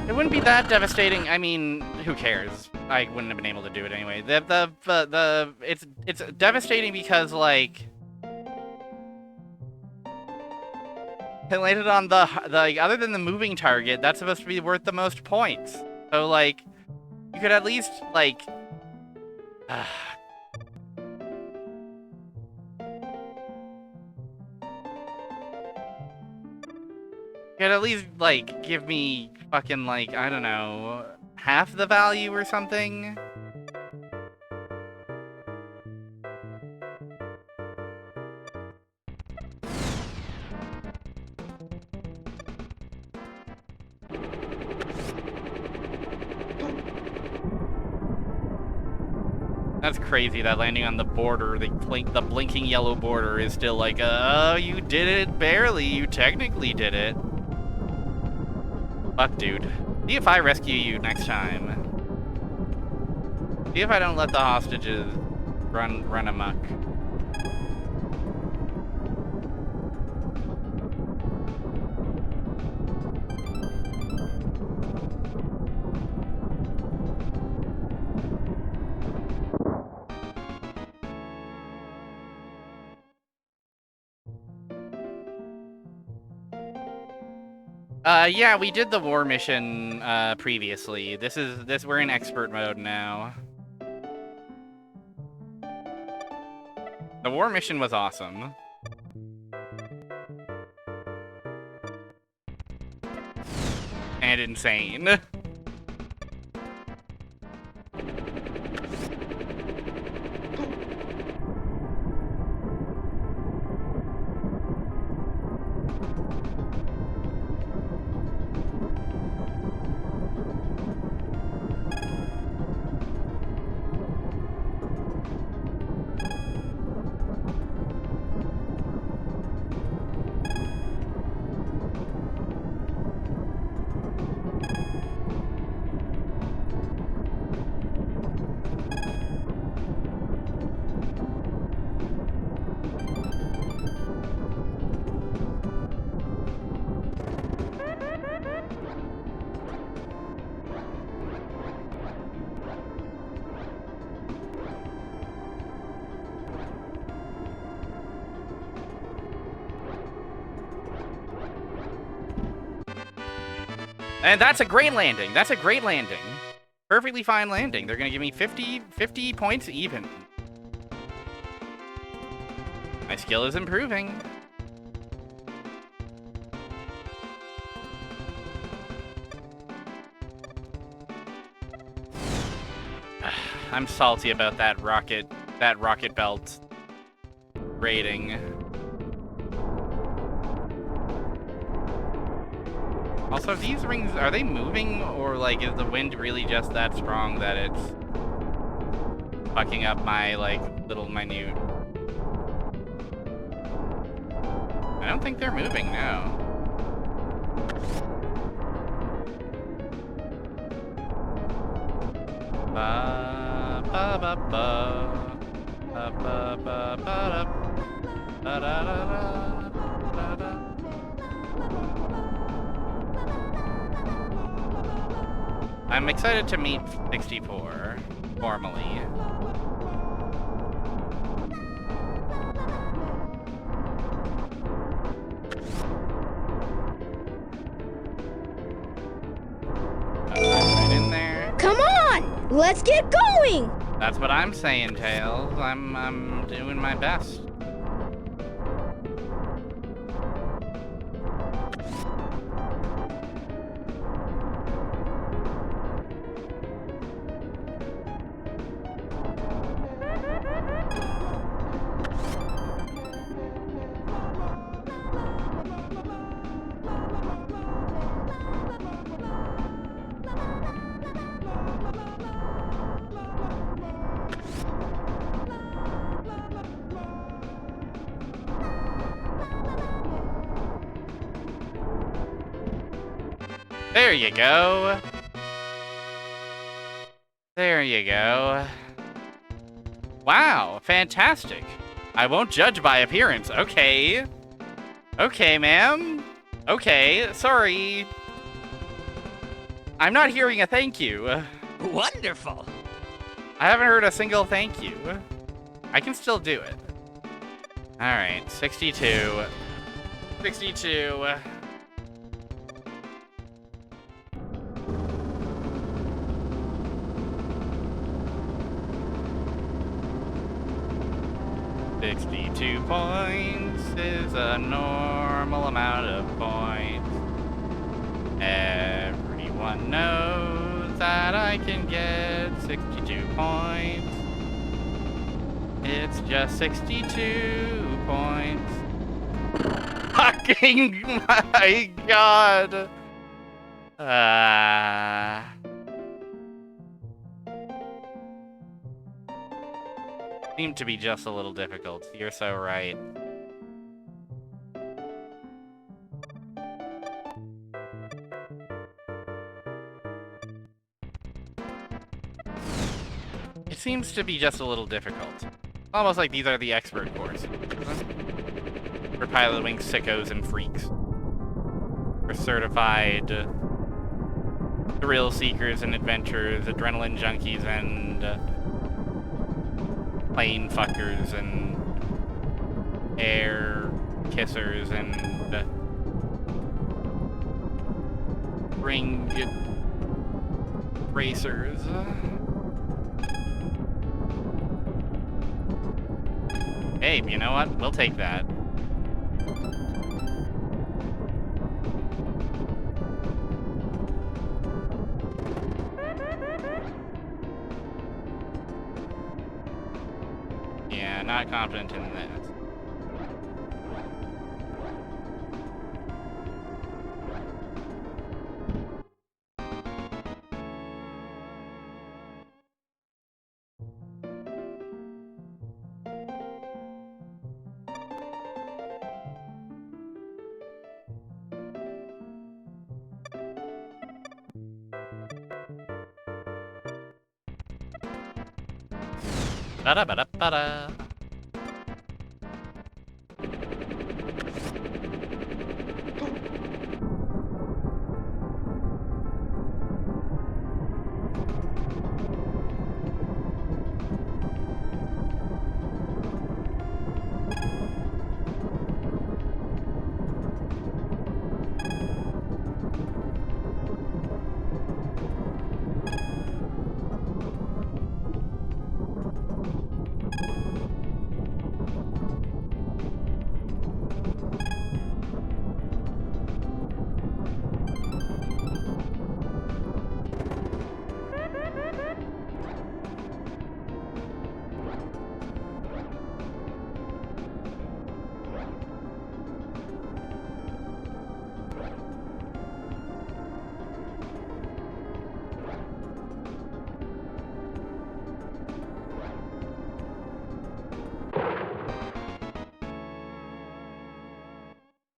It wouldn't be that devastating. I mean, who cares? I wouldn't have been able to do it anyway. It's devastating because like it landed on the like, other than the moving target, that's supposed to be worth the most points. So like you could at least like you could at least, like, give me fucking, like, I don't know, half the value or something? That's crazy that landing on the border, the blinking yellow border is still like, oh, you did it barely, you technically did it. Fuck, dude. See if I rescue you next time. See if I don't let the hostages run amok. Yeah, we did the war mission, previously. We're in expert mode now. The war mission was awesome. And insane. And that's a great landing. That's a great landing. Perfectly fine landing. They're gonna give me 50 points even. My skill is improving. I'm salty about that rocket belt rating. Also, these rings, are they moving, or like is the wind really just that strong that it's fucking up my like little minute? I don't think they're moving now. Ba ba ba ba ba ba ba ba da da da da. I'm excited to meet 64 formally. Right in there. Come on! Let's get going! That's what I'm saying, Tails. I'm doing my best. There you go. There you go. Wow, fantastic. I won't judge by appearance. Okay. Okay, ma'am. Okay, sorry. I'm not hearing a thank you. Wonderful. I haven't heard a single thank you. I can still do it. Alright, 62. 62. $62 points is a normal amount of points. Everyone knows that I can get 62 points. It's just 62 points. Fucking my god! Seemed to be just a little difficult. You're so right. It seems to be just a little difficult. Almost like these are the expert courses. For pilotwing sickos and freaks. For certified thrill seekers and adventurers, adrenaline junkies, and plane fuckers, and air kissers, and ring racers. Hey, you know what? We'll take that. Yeah, not confident in this. Ba-da-ba-da-ba-da.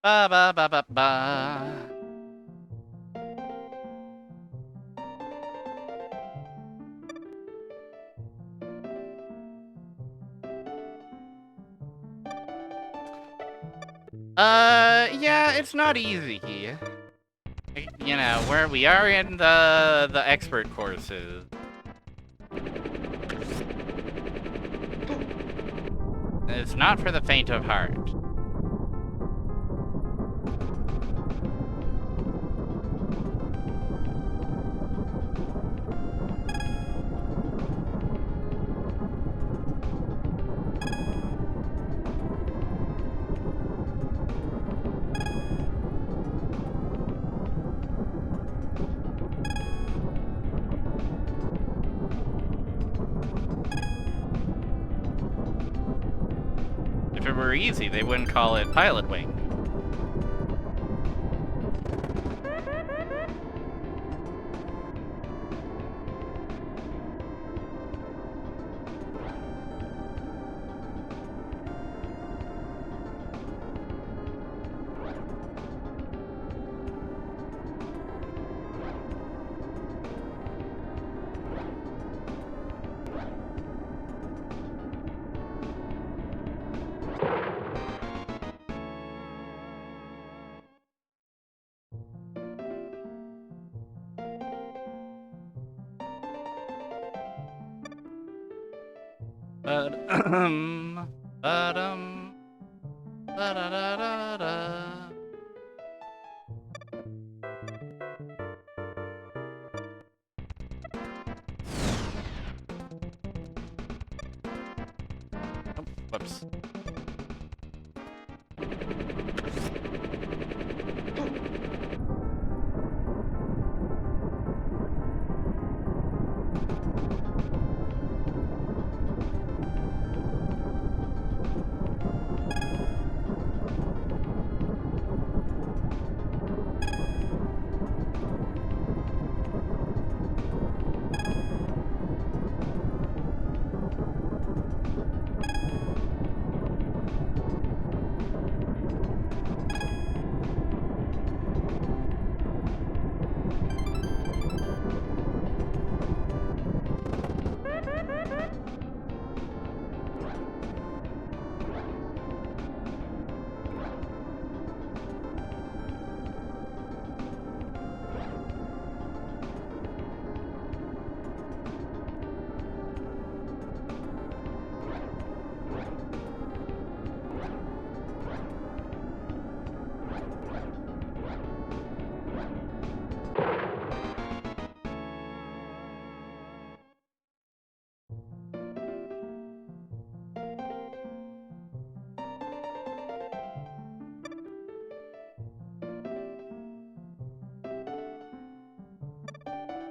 Ba ba ba ba ba. Yeah, it's not easy. You know, where we are in the expert courses. It's not for the faint of heart. If it were easy, they wouldn't call it pilotwing. Ba-dum, ba-da-da-da-da. Oh, whoops.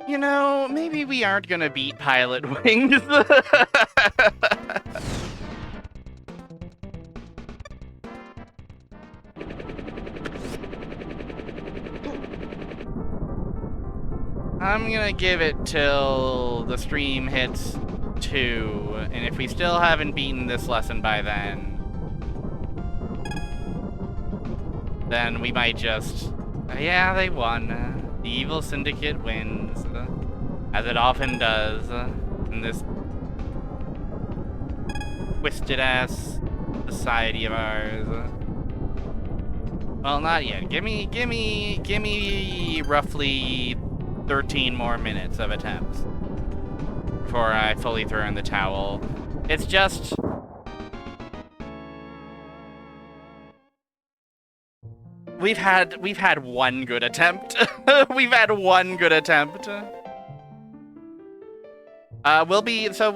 You know, maybe we aren't gonna beat Pilot Wings. I'm gonna give it till the stream hits 2, and if we still haven't beaten this lesson by then we might just... yeah, they won. The Evil Syndicate wins, as it often does in this twisted-ass society of ours. Well, not yet. Give me roughly 13 more minutes of attempts before I fully throw in the towel. It's just... We've had one good attempt. We've had one good attempt. We'll be looking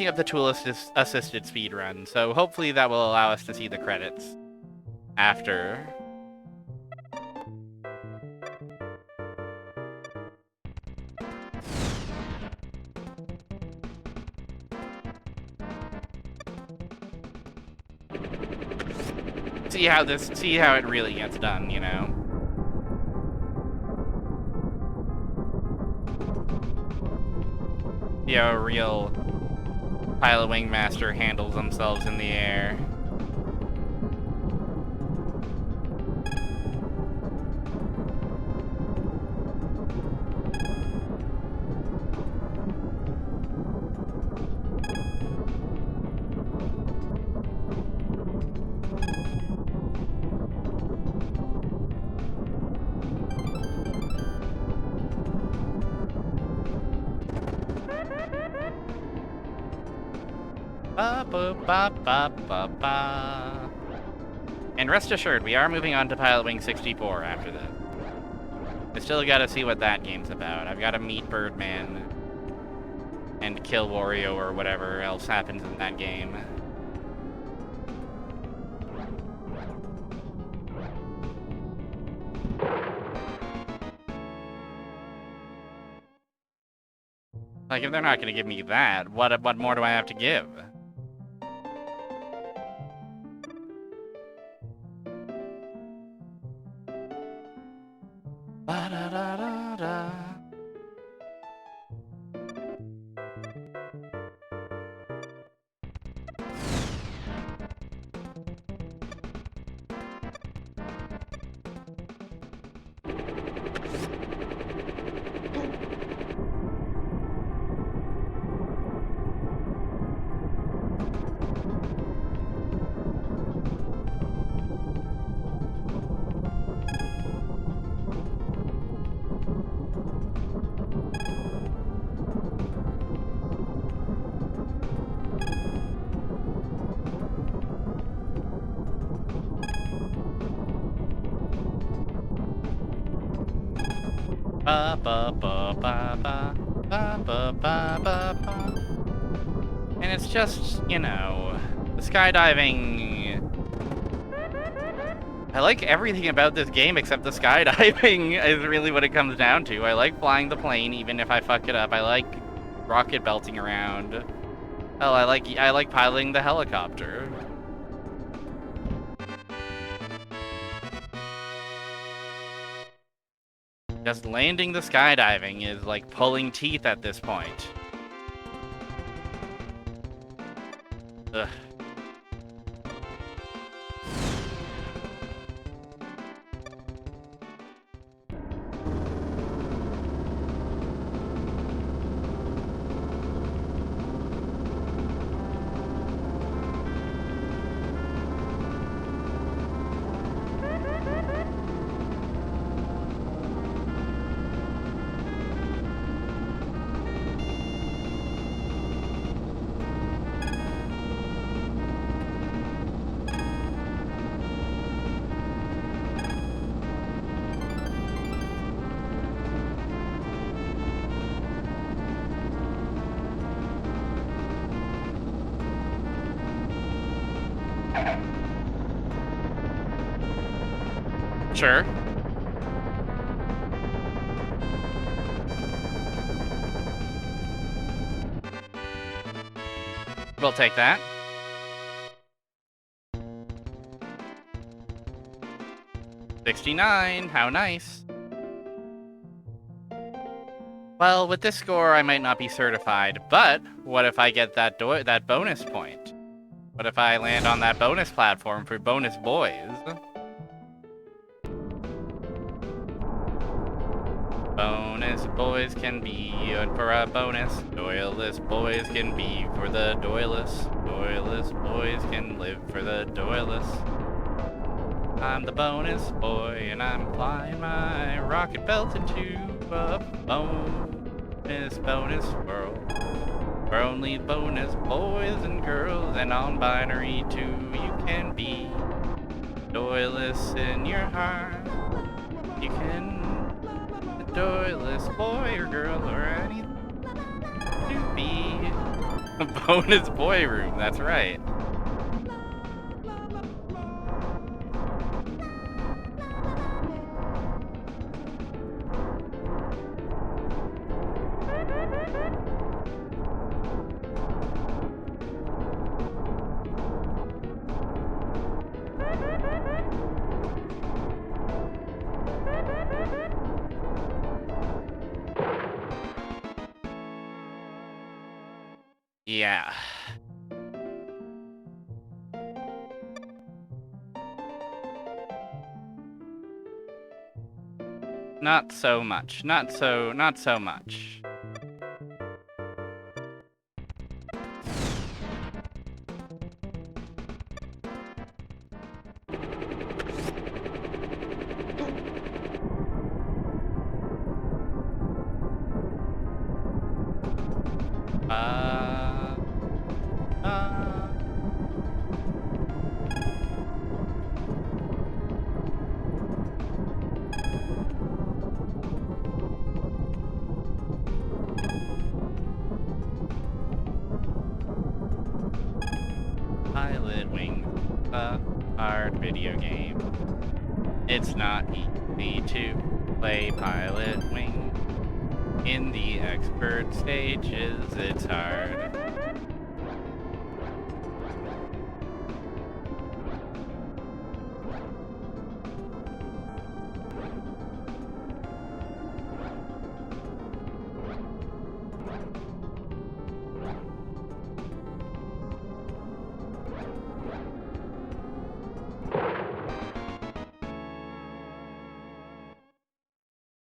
at the tool-assisted speedrun, so hopefully that will allow us to see the credits after. See how it really gets done, you know? See how a real Pilot Wing Master handles themselves in the air. Ba-ba-ba-ba-ba-ba. And rest assured, we are moving on to Pilot Wing 64 after this. I still gotta see what that game's about. I've gotta meet Birdman and kill Wario or whatever else happens in that game. Like, if they're not gonna give me that, what more do I have to give? Ba-da-da-da-da. Ba ba ba ba ba ba ba ba ba ba. And it's just, you know, the skydiving. I like everything about this game except the skydiving is really what it comes down to. I like flying the plane even if I fuck it up. I like rocket belting around. Hell, I like piloting the helicopter. Just landing the skydiving is like pulling teeth at this point. Ugh. Sure. We'll take that. $69, how nice. Well, with this score, I might not be certified, but what if I get that bonus point? What if I land on that bonus platform for bonus boys? Bonus boys can be for a bonus. Doyless boys can be for the doyless. Doyless boys can live for the doyless. I'm the bonus boy and I'm flying my rocket belt into a bonus world. For only bonus boys and girls, and on binary too you can be. Doyless in your heart. You can doyless boy or girl or anything to be a bonus boy room, that's right. Yeah. Not so much. Not so much. Pilotwings, a hard video game. It's not easy to play Pilotwings. In the expert stages, it's hard.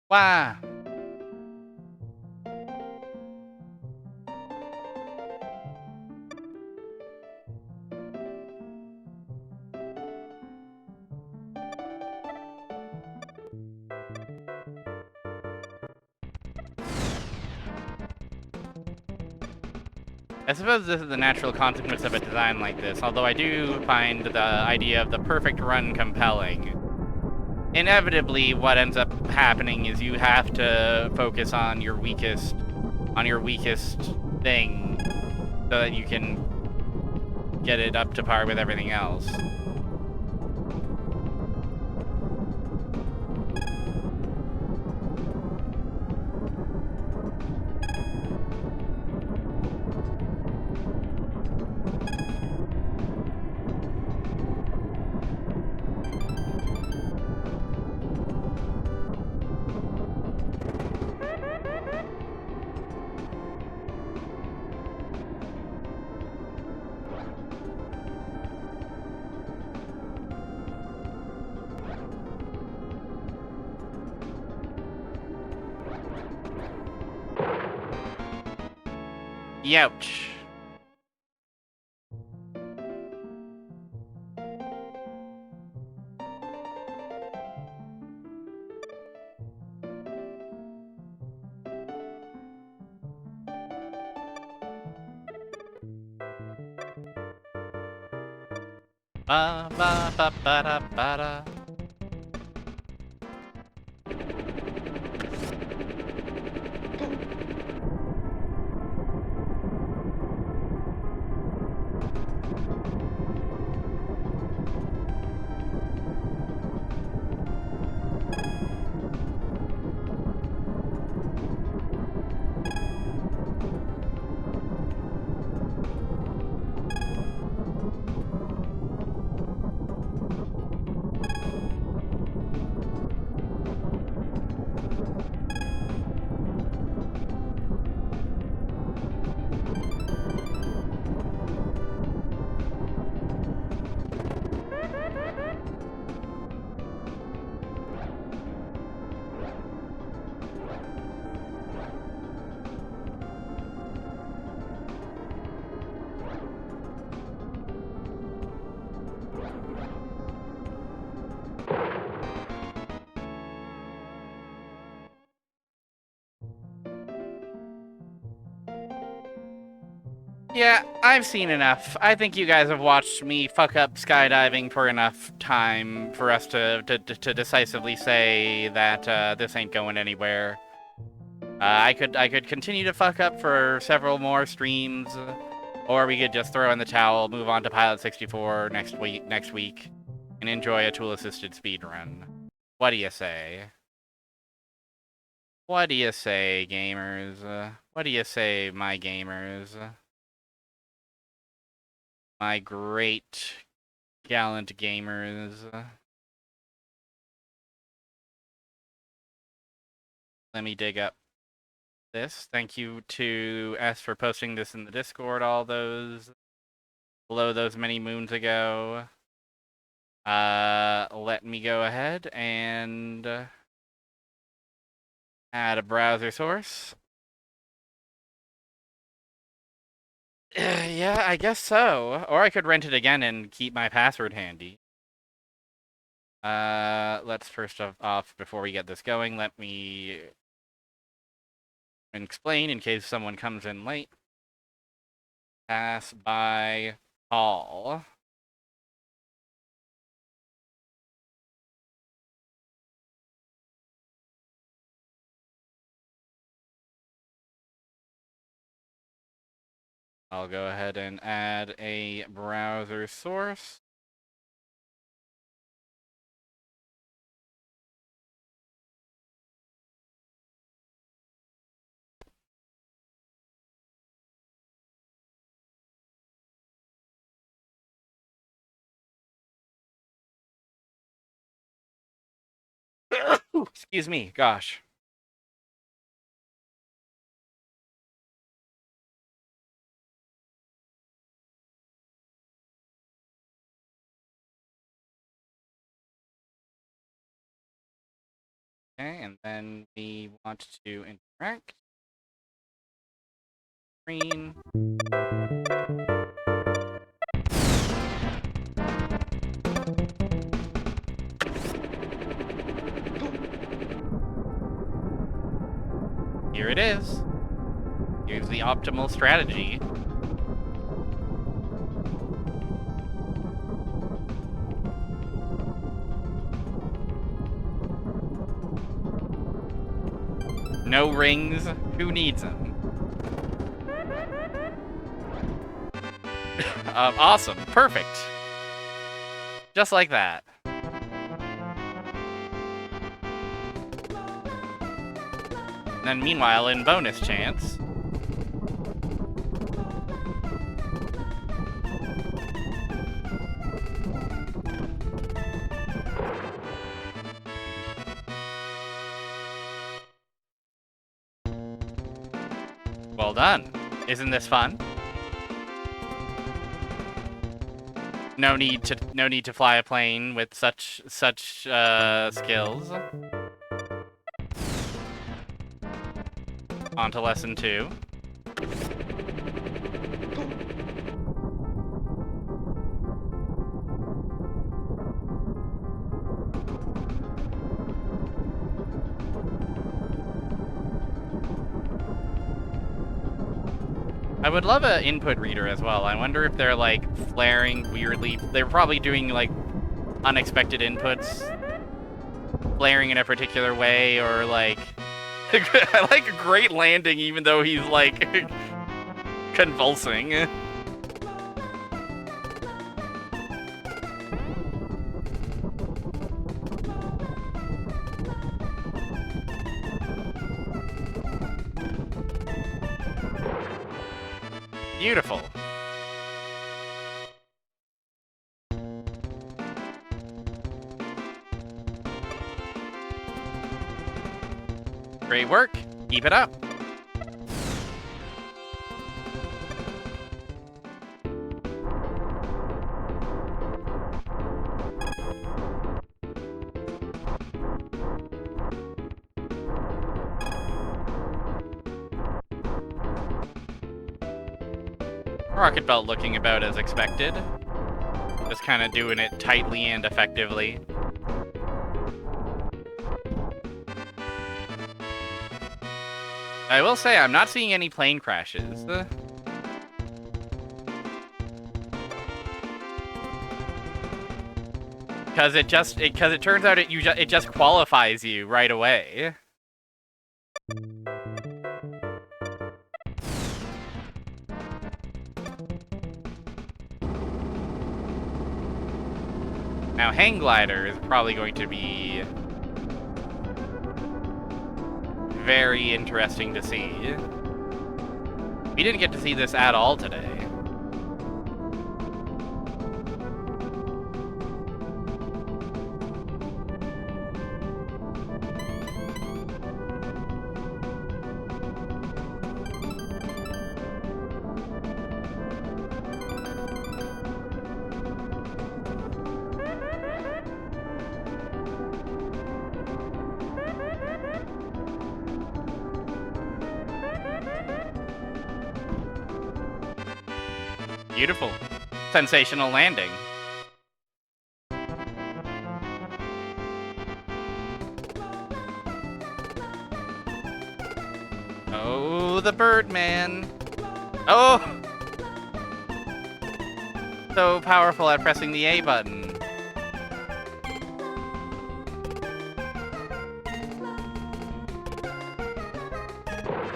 Wow. I suppose this is the natural consequence of a design like this, although I do find the idea of the perfect run compelling. inevitably what ends up happening is you have to focus on your weakest thing so that you can get it up to par with everything else. Youch. Ba ba ba ba da ba da. Yeah, I've seen enough. I think you guys have watched me fuck up skydiving for enough time for us to decisively say that this ain't going anywhere. I could continue to fuck up for several more streams, or we could just throw in the towel, move on to Pilot 64 next week, and enjoy a tool-assisted speedrun. What do you say? What do you say, gamers? What do you say, my gamers? My great, gallant gamers. Let me dig up this. Thank you to S for posting this in the Discord below those many moons ago. Let me go ahead and add a browser source. Yeah, I guess so. Or I could rent it again and keep my password handy. Let's first off, before we get this going, let me explain in case someone comes in late. Pass by Paul. I'll go ahead and add a browser source. Excuse me, gosh. Okay, and then we want to interact. Screen. Here it is. Here's the optimal strategy. No rings. Who needs them? Awesome. Perfect. Just like that. And then meanwhile, in bonus chance... Well done. Isn't this fun? No need to fly a plane with such skills. On to lesson 2. I would love an input reader as well. I wonder if they're like flaring weirdly. They're probably doing like unexpected inputs, flaring in a particular way, or like I like a great landing even though he's like convulsing. Beautiful. Great work. Keep it up. Rocket belt looking about as expected. Just kind of doing it tightly and effectively. I will say I'm not seeing any plane crashes. Because it turns out it just qualifies you right away. Now, hang glider is probably going to be very interesting to see. We didn't get to see this at all today. Beautiful. Sensational landing. Oh, the Birdman. Oh! So powerful at pressing the A button.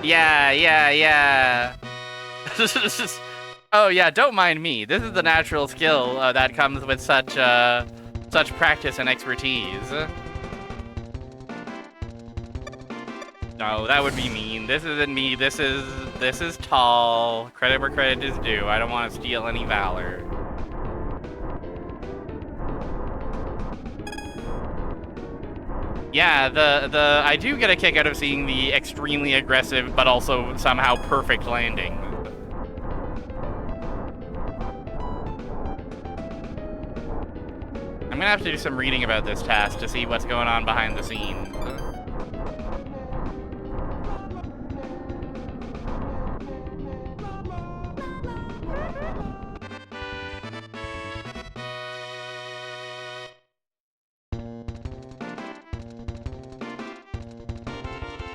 Yeah. Oh yeah, don't mind me. This is the natural skill that comes with such practice and expertise. No, that would be mean. This isn't me. This is tall. Credit where credit is due. I don't want to steal any valor. Yeah, I do get a kick out of seeing the extremely aggressive but also somehow perfect landing. I'm gonna have to do some reading about this task to see what's going on behind the scenes.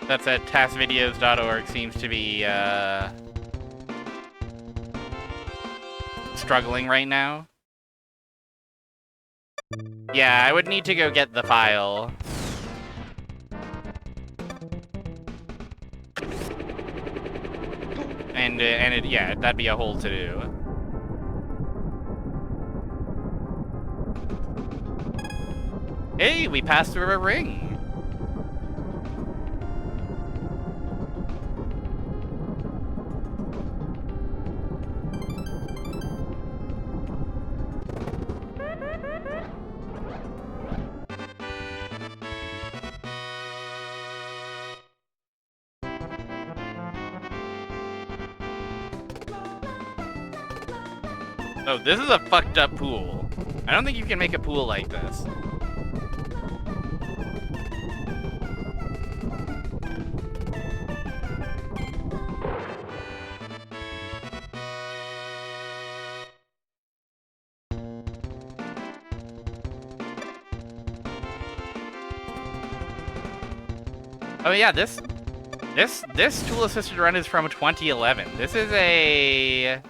That's at taskvideos.org seems to be struggling right now. Yeah, I would need to go get the file. yeah, that'd be a whole to-do. Hey, we passed through a ring. Oh, this is a fucked up pool. I don't think you can make a pool like this. Oh yeah, this tool-assisted run is from 2011. This is a...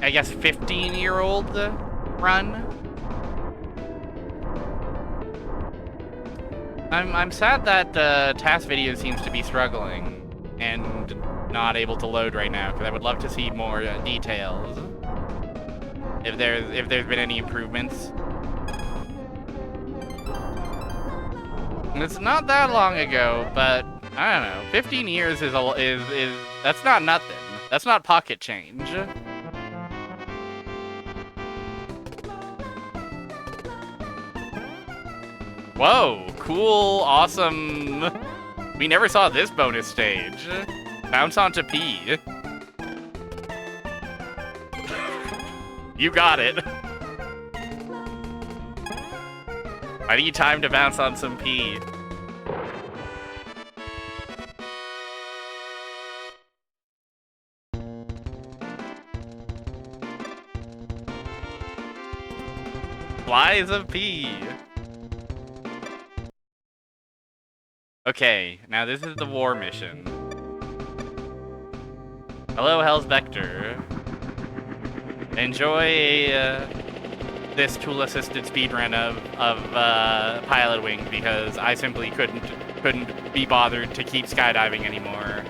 I guess 15-year-old run. I'm sad that task video seems to be struggling and not able to load right now, because I would love to see more details. If there's been any improvements. And it's not that long ago, but I don't know. 15 years is that's not nothing. That's not pocket change. Whoa, cool, awesome. We never saw this bonus stage. Bounce onto P. You got it. I need time to bounce on some P. Flies of P. Okay, now this is the war mission. Hello, Hell's Vector. Enjoy this tool-assisted speedrun of pilotwings, because I simply couldn't be bothered to keep skydiving anymore.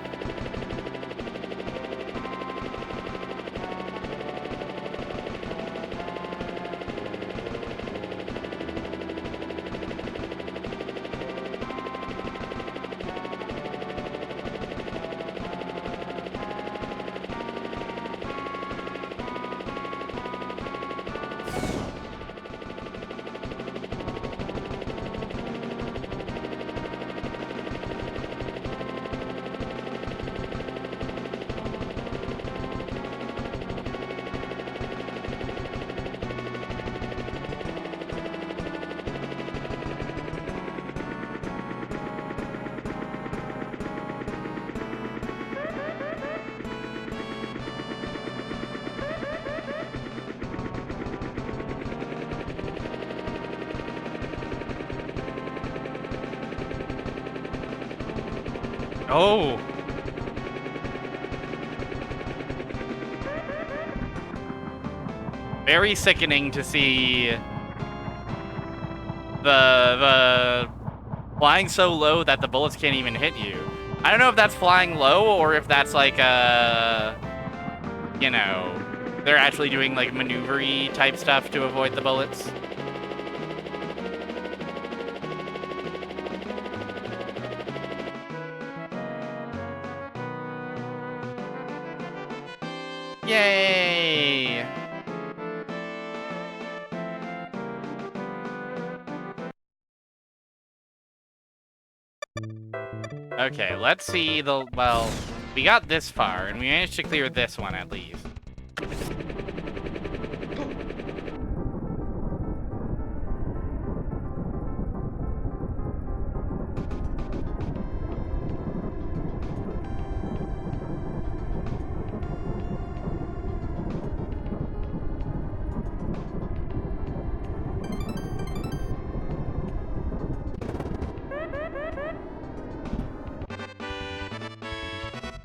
Oh! Very sickening to see the flying so low that the bullets can't even hit you. I don't know if that's flying low or if that's like you know, they're actually doing like maneuver-y type stuff to avoid the bullets. Yay! Okay, let's see well, we got this far, and we managed to clear this one at least.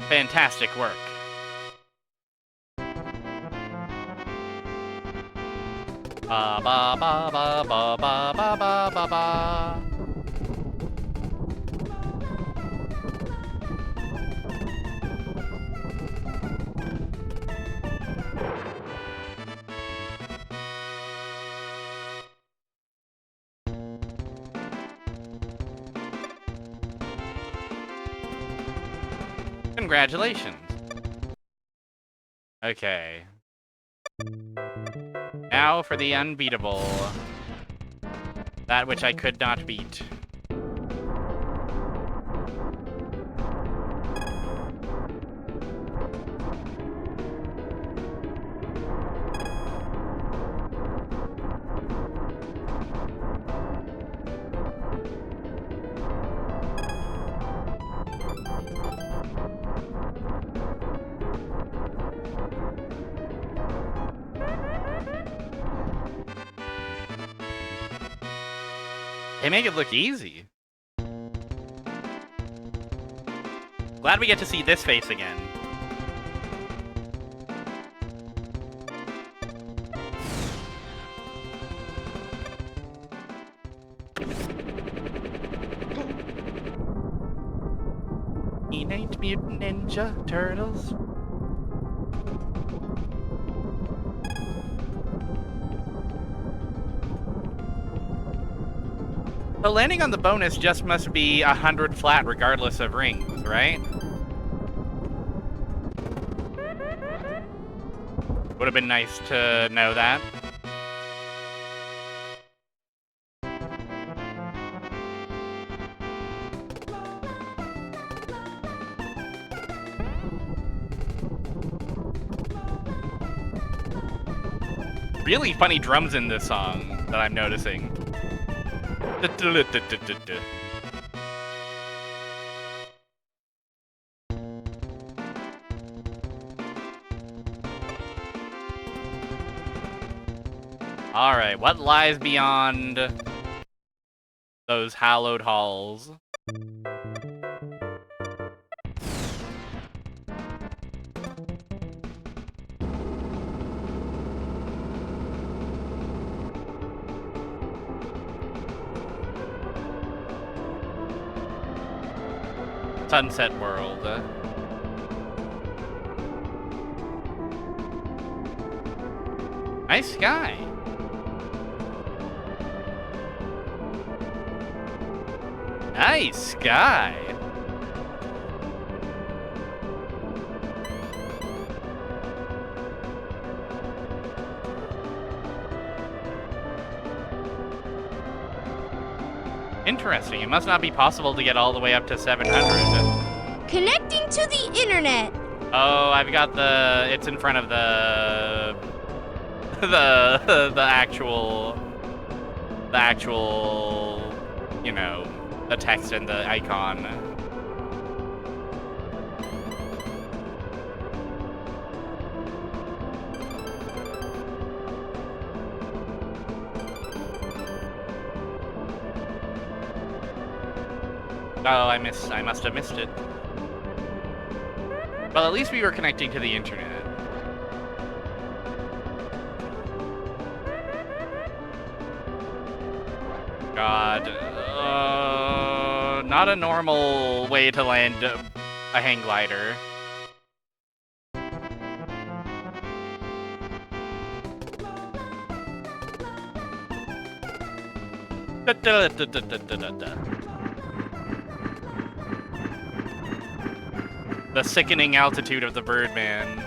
Fantastic work. Ba ba ba ba ba ba ba ba ba ba. Congratulations. Okay. Now for the unbeatable. That which I could not beat. They make it look easy. Glad we get to see this face again. Teenage Mutant Ninja Turtles. So landing on the bonus just must be 100 flat regardless of rings, right? Would have been nice to know that. Really funny drums in this song that I'm noticing. Alright, what lies beyond those hallowed halls? Sunset World. Nice sky. Nice sky. Interesting. It must not be possible to get all the way up to 700. Connecting to the internet. Oh, I've got the... It's in front of the... the actual... The actual... You know, the text and the icon. Oh, I must have missed it. Well, at least we were connecting to the internet. God. Not a normal way to land a hang glider. The sickening altitude of the Birdman.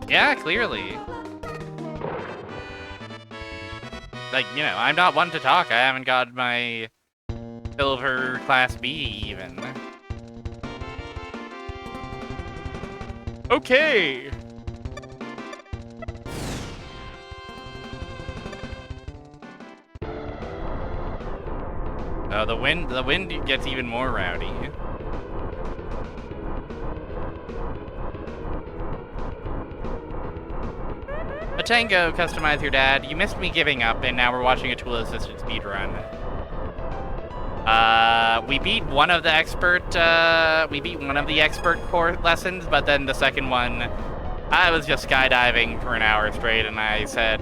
Yeah, clearly. Like, you know, I'm not one to talk. I haven't got my silver class B even. Okay. Oh, the wind gets even more rowdy. Matango, customize your dad. You missed me giving up, and now we're watching a tool-assisted speedrun. We beat one of the expert core lessons, but then the second one, I was just skydiving for an hour straight, and I said,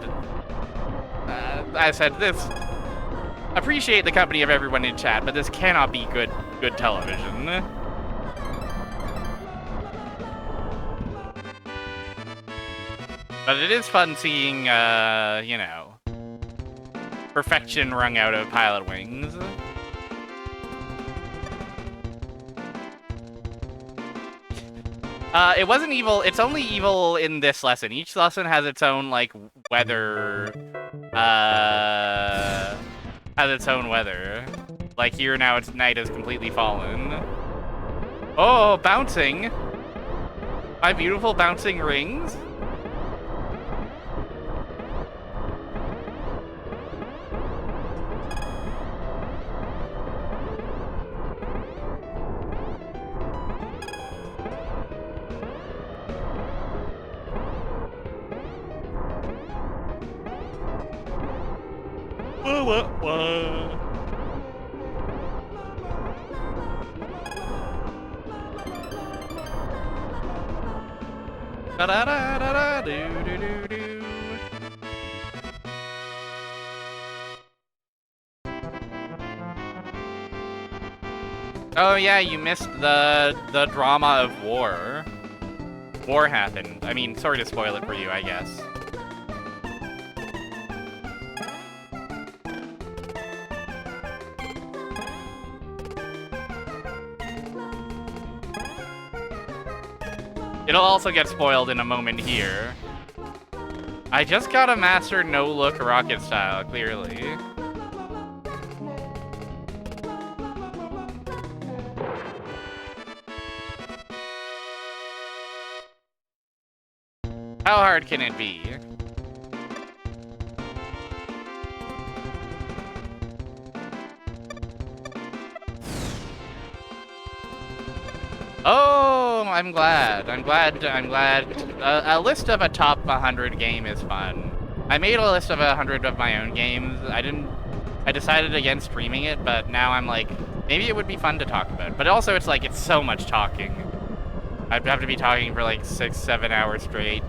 this. Appreciate the company of everyone in chat, but this cannot be good television. But it is fun seeing, you know, perfection wrung out of pilotwings. It wasn't evil. It's only evil in this lesson. Each lesson has its own, like, weather. Has its own weather. Like here now, its night has completely fallen. Oh, bouncing. My beautiful bouncing rings. What? Da da da da da do do do do. Oh yeah, you missed the drama of war. War happened. I mean, sorry to spoil it for you, I guess. It'll also get spoiled in a moment here. I just got a master no-look rocket style, clearly. How hard can it be? Oh, I'm glad. A list of a top 100 game is fun. I made a list of 100 of my own games. I decided against streaming it, but now I'm like, maybe it would be fun to talk about. But also it's like, it's so much talking. I'd have to be talking for like 6-7 hours straight.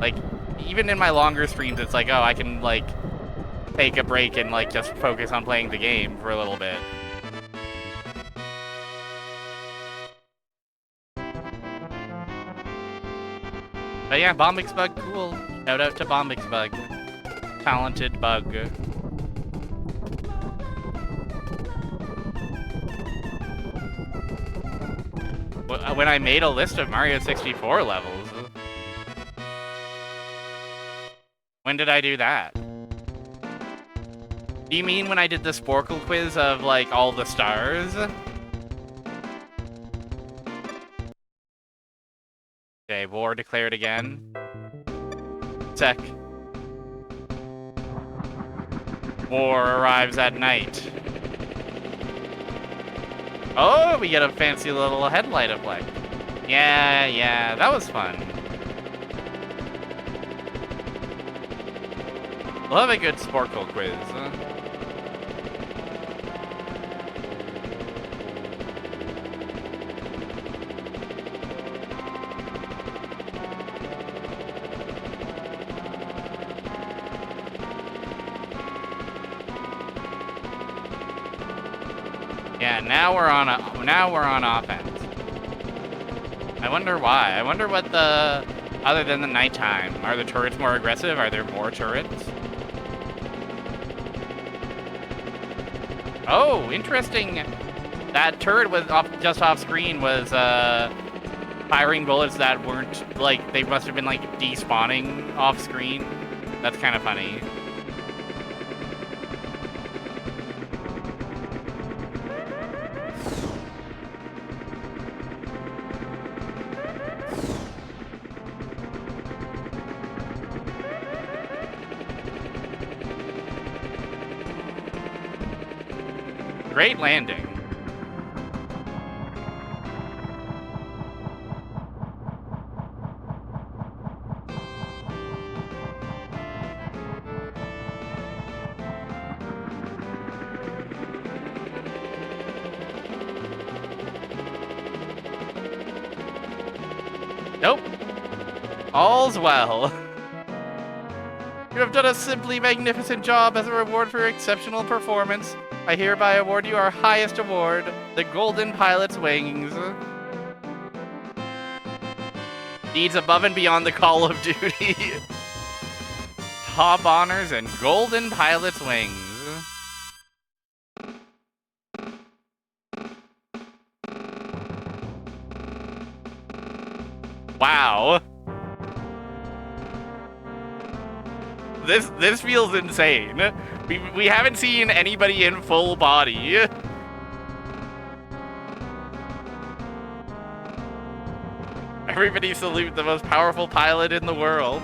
Like, even in my longer streams, it's like, oh, I can like take a break and like just focus on playing the game for a little bit. But yeah, Bombix Bug, cool. Shout out to Bombix Bug. Talented bug. When I made a list of Mario 64 levels. When did I do that? Do you mean when I did the Sporkle quiz of, like, all the stars? Okay, war declared again. Sec. War arrives at night. Oh, we get a fancy little headlight effect. Yeah, that was fun. Love a good Sporkle quiz. Yeah, now we're on offense. I wonder why. I wonder what other than the nighttime, are the turrets more aggressive? Are there more turrets? Oh, interesting. That turret was just off screen was firing bullets that weren't, like, they must have been like despawning off screen. That's kind of funny. Great landing. All's well. You have done a simply magnificent job as a reward for your exceptional performance. I hereby award you our highest award, the Golden Pilot's Wings. Deeds above and beyond the call of duty. Top honors and Golden Pilot's Wings. Wow. This feels insane. We haven't seen anybody in full body. Everybody salute the most powerful pilot in the world.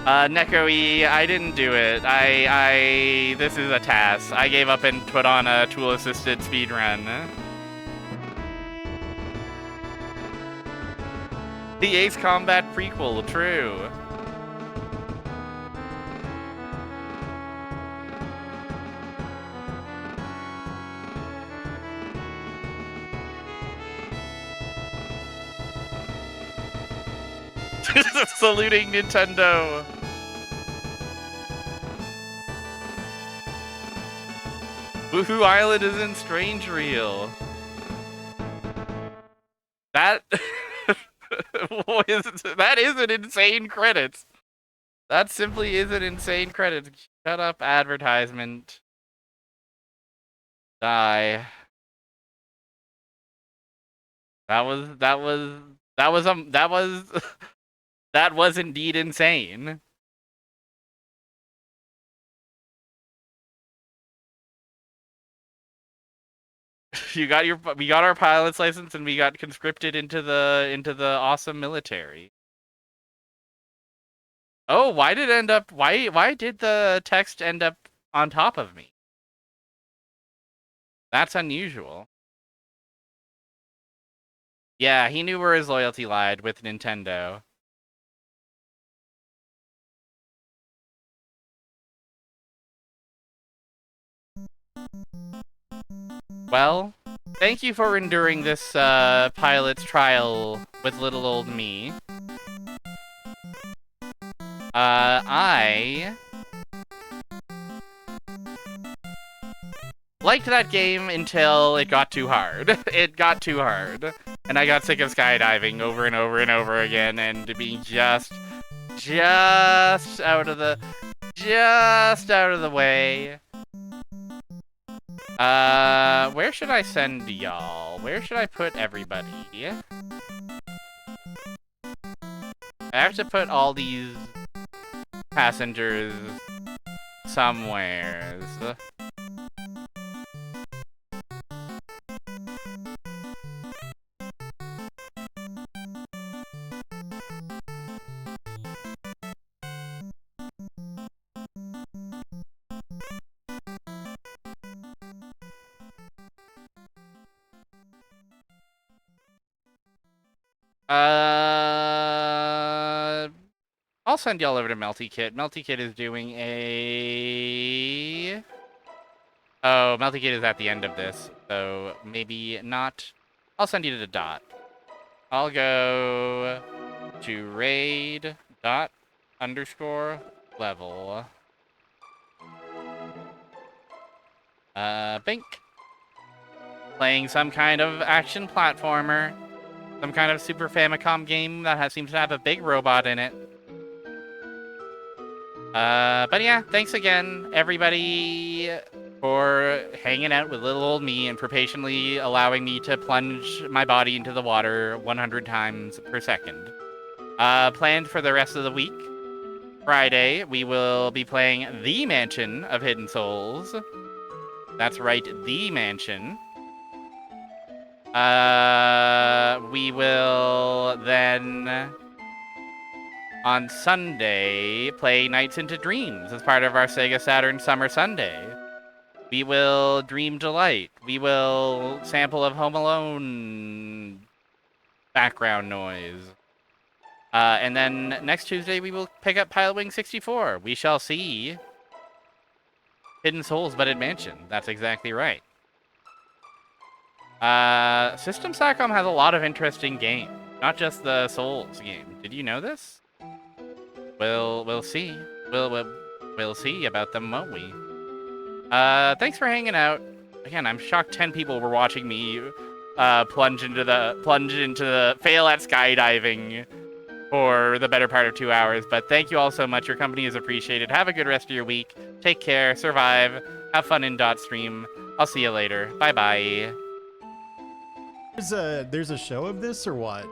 Neko-e, I didn't do it. This is a task. I gave up and put on a tool-assisted speedrun. The Ace Combat prequel, true. Saluting Nintendo. Woohoo Island is in Strange Reel. That that is an insane credits. That simply is an insane credits. Shut up, advertisement. Die. That was indeed insane. We got our pilot's license and we got conscripted into the awesome military. Oh, why did the text end up on top of me? That's unusual. Yeah, he knew where his loyalty lied with Nintendo. Well, thank you for enduring this pilot's trial with little old me. I liked that game until it got too hard. It got too hard. And I got sick of skydiving over and over and over again and being just out of the way. Where should I send y'all? Where should I put everybody? I have to put all these passengers somewheres. I'll send y'all over to Melty Kit. Melty Kit is doing a... Oh, Melty Kit is at the end of this, so maybe not. I'll send you to the dot. I'll go to raid dot underscore level. Bink. Playing some kind of action platformer. Some kind of Super Famicom game that seems to have a big robot in it. But yeah, thanks again, everybody, for hanging out with little old me and for patiently allowing me to plunge my body into the water 100 times per second. Planned for the rest of the week. Friday, we will be playing The Mansion of Hidden Souls. That's right, The Mansion. We will then, on Sunday, play Nights into Dreams as part of our Sega Saturn Summer Sunday. We will Dream Delight. We will sample of Home Alone background noise. And then next Tuesday, we will pick up Pilotwings 64. We shall see Hidden Souls, but in Mansion. That's exactly right. System Satcom has a lot of interesting games, not just the Souls game. Did you know this? We'll see. We'll see about them, won't we? Thanks for hanging out. Again, I'm shocked 10 people were watching me plunge into the fail at skydiving for the better part of 2 hours. But thank you all so much. Your company is appreciated. Have a good rest of your week. Take care. Survive. Have fun in .stream. I'll see you later. Bye bye. There's a show of this or what?